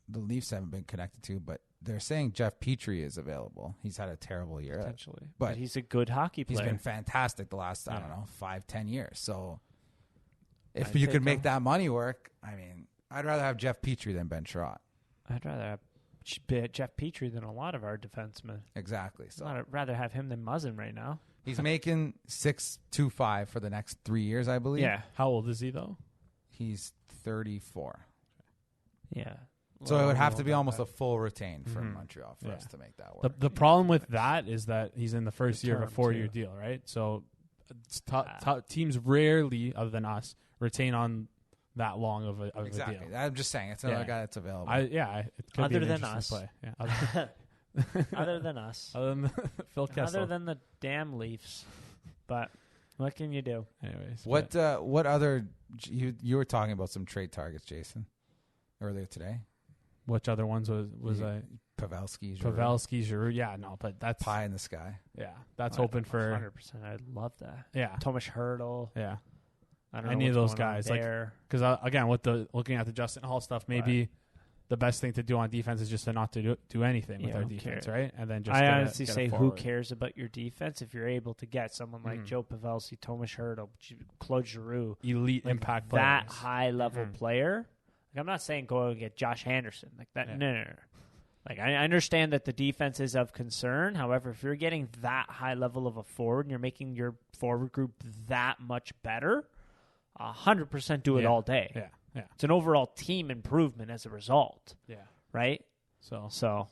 the Leafs haven't been connected to, but they're saying Jeff Petrie is available. He's had a terrible year, potentially, but he's a good hockey player. He's been fantastic the last 5-10 years. So if you could make that money work, I mean, I'd rather have Jeff Petrie than Ben Chiarot. I'd rather have Jeff Petrie than a lot of our defensemen. Exactly. So I'd rather have him than Muzzin right now. He's making $6.25 for the next 3 years, I believe. Yeah. How old is he though? He's 34. Yeah. So it would have to be almost a full retain for Montreal for us to make that work. The problem with that is that he's in the first year of a 4-year deal, right? So teams rarely, other than us, retain on that long of a deal. I'm just saying, it's another guy that's available. It could other be an than us. play. Yeah. Other than us. Other than Phil Kessel. Other than the damn Leafs. But what can you do? Anyways. What other... You were talking about some trade targets, Jason, earlier today. Which other ones was I? Pavelski, Giroux. Yeah, no, but that's... Pie in the sky. Yeah, that's hoping for... 100%. I'd love that. Yeah. Tomas Hertl. Yeah. I don't know any of those guys. Because again, with looking at the Justin Holl stuff, maybe the best thing to do on defense is just to not to do anything with our defense, right? And then just I honestly say, who cares about your defense if you're able to get someone like Joe Pavelski, Tomas Hertl, Claude Giroux, elite impact players, that high level player. Like, I'm not saying go and get Josh Anderson like that. Yeah. No. Like, I understand that the defense is of concern. However, if you're getting that high level of a forward and you're making your forward group that much better, 100% do it all day. Yeah. It's an overall team improvement as a result. Yeah. Right? So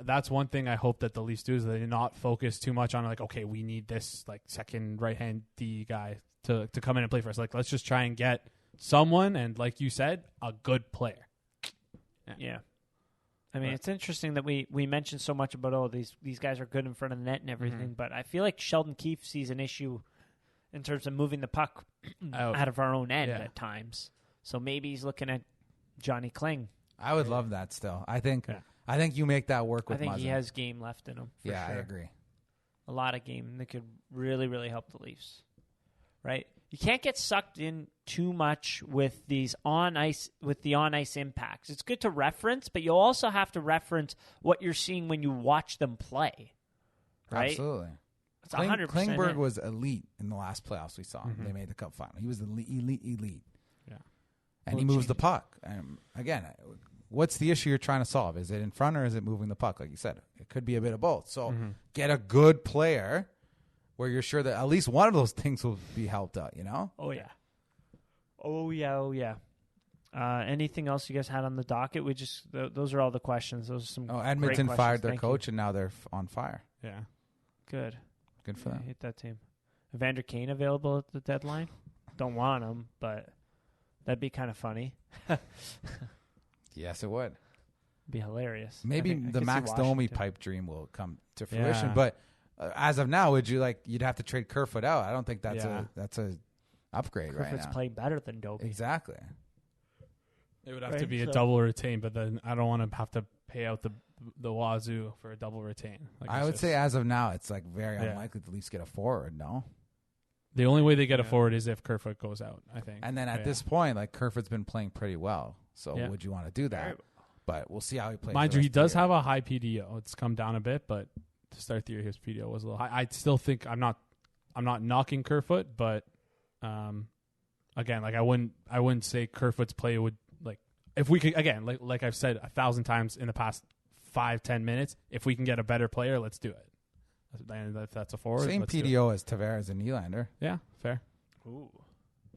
that's one thing I hope that the Leafs do is they not focus too much on like, okay, we need this like second right-hand D guy to come in and play for us. Like, let's just try and get someone, and like you said, a good player. Yeah. I mean, it's interesting that we mentioned so much about, these guys are good in front of the net and everything, but I feel like Sheldon Keefe sees an issue in terms of moving the puck out of our own end at times. So maybe he's looking at Johnny Kling. I would love that still. I think you make that work with I think Muzzin. he has game left in him. For sure. I agree. A lot of game that could really, really help the Leafs. Right? You can't get sucked in too much with these on ice impacts. It's good to reference, but you'll also have to reference what you're seeing when you watch them play. Right? Absolutely. It's 100%. Klingberg was elite in the last playoffs we saw. They made the cup final. He was elite. Yeah. And he moves the puck. Again, what's the issue you're trying to solve? Is it in front or is it moving the puck? Like you said, it could be a bit of both. So get a good player where you're sure that at least one of those things will be helped out, you know? Oh, yeah. Anything else you guys had on the docket? We just those are all the questions. Those are some Edmonton great fired their Thank coach, you. and now they're on fire. Yeah. Good for them. I hate that team. Evander Kane available at the deadline? Don't want him, but that'd be kind of funny. Yes, it would. Be hilarious. Maybe the Max Domi pipe dream will come to fruition, Yeah. but as of now, you'd have to trade Kerfoot out. I don't think that's a upgrade right Kerfoot's now. playing better than Domi. Exactly. It would have to be a double retain, but then I don't want to have to pay out the wazoo for a double retain. Like I would say as of now, it's like very unlikely the Leafs get a forward. No. The only way they get a forward is if Kerfoot goes out, I think. And then at this point, like Kerfoot's been playing pretty well. So would you want to do that? But we'll see how he plays. Mind you, he does have a high PDO. It's come down a bit, but to start the year, his PDO was a little high. I still think I'm not knocking Kerfoot, but again, like I wouldn't say Kerfoot's play would like if we could again like I've said 1,000 times in the past 5-10 minutes. If we can get a better player, let's do it. And if that's a forward, same let's PDO as Tavares and Nylander. Yeah, fair. Ooh,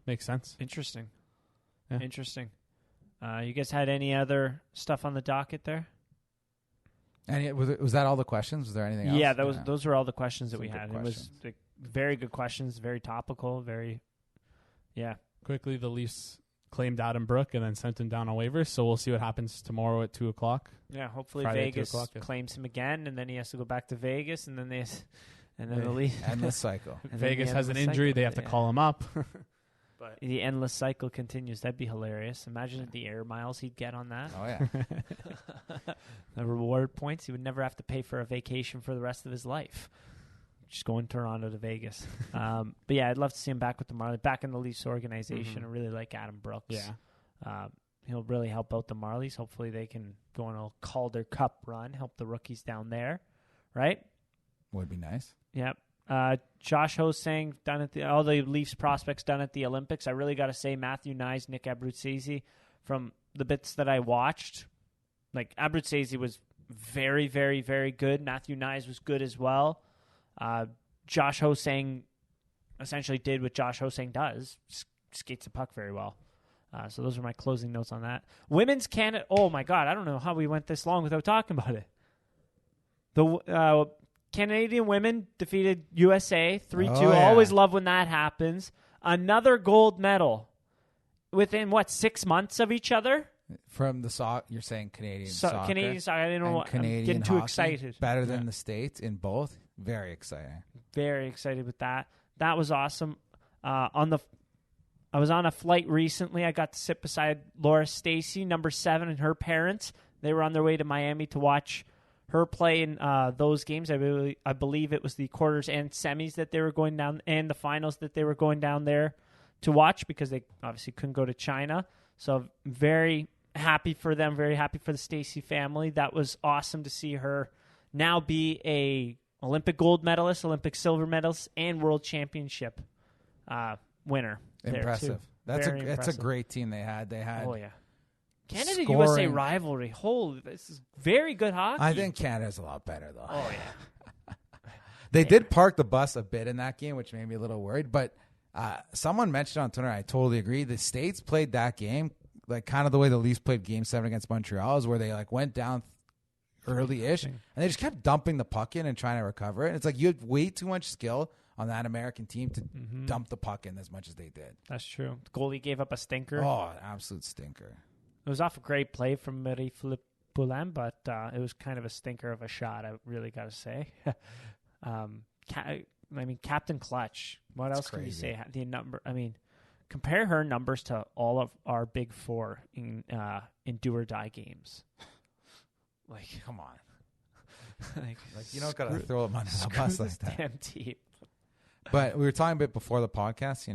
makes sense. Interesting. Yeah. Interesting. You guys had any other stuff on the docket there? And was that all the questions? Was there anything else? Yeah, those were all the questions that we Some had. good It was very good questions, very topical, Quickly, the Leafs claimed Adam Brook and then sent him down on waivers, so we'll see what happens tomorrow at 2:00. Yeah, hopefully Friday at Vegas 2:00, yeah. claims him again, and then he has to go back to Vegas, and then the Leafs endless cycle. Vegas has an injury; they have to call him up. But the endless cycle continues. That'd be hilarious. Imagine the air miles he'd get on that. Oh yeah, the reward points. He would never have to pay for a vacation for the rest of his life. Just going Toronto to Vegas. But yeah, I'd love to see him back with the Marlies, back in the Leafs organization. I really like Adam Brooks. Yeah. He'll really help out the Marlies. Hopefully they can go on a Calder Cup run, help the rookies down there. Right? Would be nice. Yep. Josh Ho's saying all the Leafs prospects done at the Olympics. I really got to say Matthew Nyes, Nick Abruzzese, from the bits that I watched, like Abruzzese was very, very, very good. Matthew Nyes was good as well. Josh Ho-Sang essentially did what Josh Ho-Sang does, skates the puck very well. So those are my closing notes on that. Women's Canada. Oh my God, I don't know how we went this long without talking about it. The Canadian women defeated USA 3-2. Oh, yeah. Always love when that happens. Another gold medal within 6 months of each other. From the you're saying Canadian soccer. Canadian soccer. I didn't know. I'm getting too excited. Better than the States in both. Very exciting. Very excited with that. That was awesome. I was on a flight recently. I got to sit beside Laura Stacey, number 7, and her parents. They were on their way to Miami to watch her play in those games. I believe it was the quarters and semis that they were going down, and the finals that they were going down there to watch because they obviously couldn't go to China. So very happy for them. Very happy for the Stacey family. That was awesome to see her now be a Olympic gold medalist, Olympic silver medalist, and world championship winner. Impressive. That's impressive. a great team they had. Oh yeah. Canada-USA rivalry. Holy, this is very good hockey. I think Canada's a lot better, though. Oh, yeah. They did park the bus a bit in that game, which made me a little worried. But someone mentioned on Twitter, I totally agree, the States played that game like kind of the way the Leafs played Game 7 against Montreal, is where they like went down early-ish, and they just kept dumping the puck in and trying to recover it. And it's like you had way too much skill on that American team to dump the puck in as much as they did. That's true. The goalie gave up a stinker. Oh, an absolute stinker. It was off a great play from Marie-Philippe Poulin, but it was kind of a stinker of a shot, I really got to say. Captain Clutch. What else can you say? The number. I mean, compare her numbers to all of our big four in do or die games. Like, Come on. like You don't got to throw them under the bus like that. Damn team. But we were talking a bit before the podcast,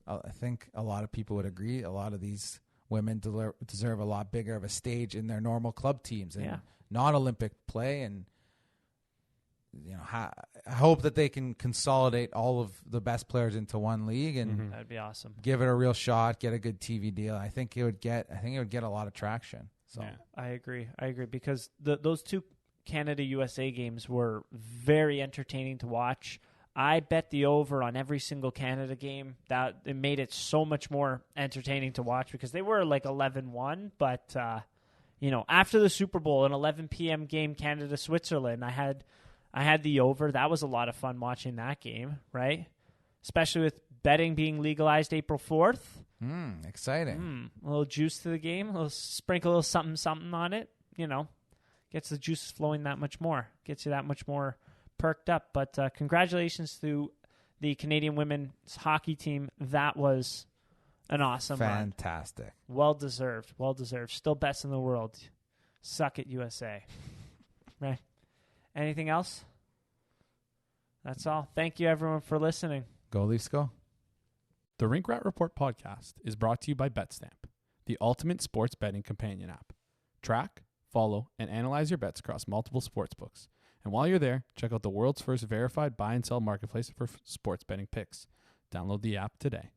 I think a lot of people would agree. A lot of these women deserve a lot bigger of a stage in their normal club teams and non-Olympic play. And, I hope that they can consolidate all of the best players into one league and That'd be awesome. give it a real shot, get a good TV deal. I think it would get a lot of traction. So I agree because those two Canada-USA games were very entertaining to watch. I bet the over on every single Canada game. That it made it so much more entertaining to watch because they were like 11-1. But, after the Super Bowl, an 11 p.m. game, Canada-Switzerland, I had the over. That was a lot of fun watching that game, right? Especially with betting being legalized April 4th. Exciting. A little juice to the game. Sprinkle a little something on it. Gets the juices flowing that much more. Gets you that much more perked up. But congratulations to the Canadian women's hockey team. That was an awesome run. Fantastic. Well deserved. Still best in the world. Suck it, USA. Right. Anything else? That's all. Thank you, everyone, for listening. Go Leafs, go. The Rink Rat Report podcast is brought to you by BetStamp, the ultimate sports betting companion app. Track, follow, and analyze your bets across multiple sportsbooks. And while you're there, check out the world's first verified buy and sell marketplace for sports betting picks. Download the app today.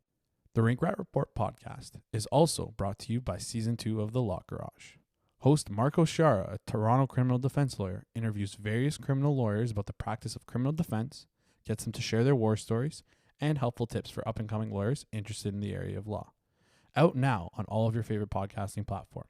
The Rink Rat Report podcast is also brought to you by Season 2 of The Law Garage. Host Marco Chiarot, a Toronto criminal defense lawyer, interviews various criminal lawyers about the practice of criminal defense, gets them to share their war stories, and helpful tips for up-and-coming lawyers interested in the area of law. Out now on all of your favorite podcasting platforms.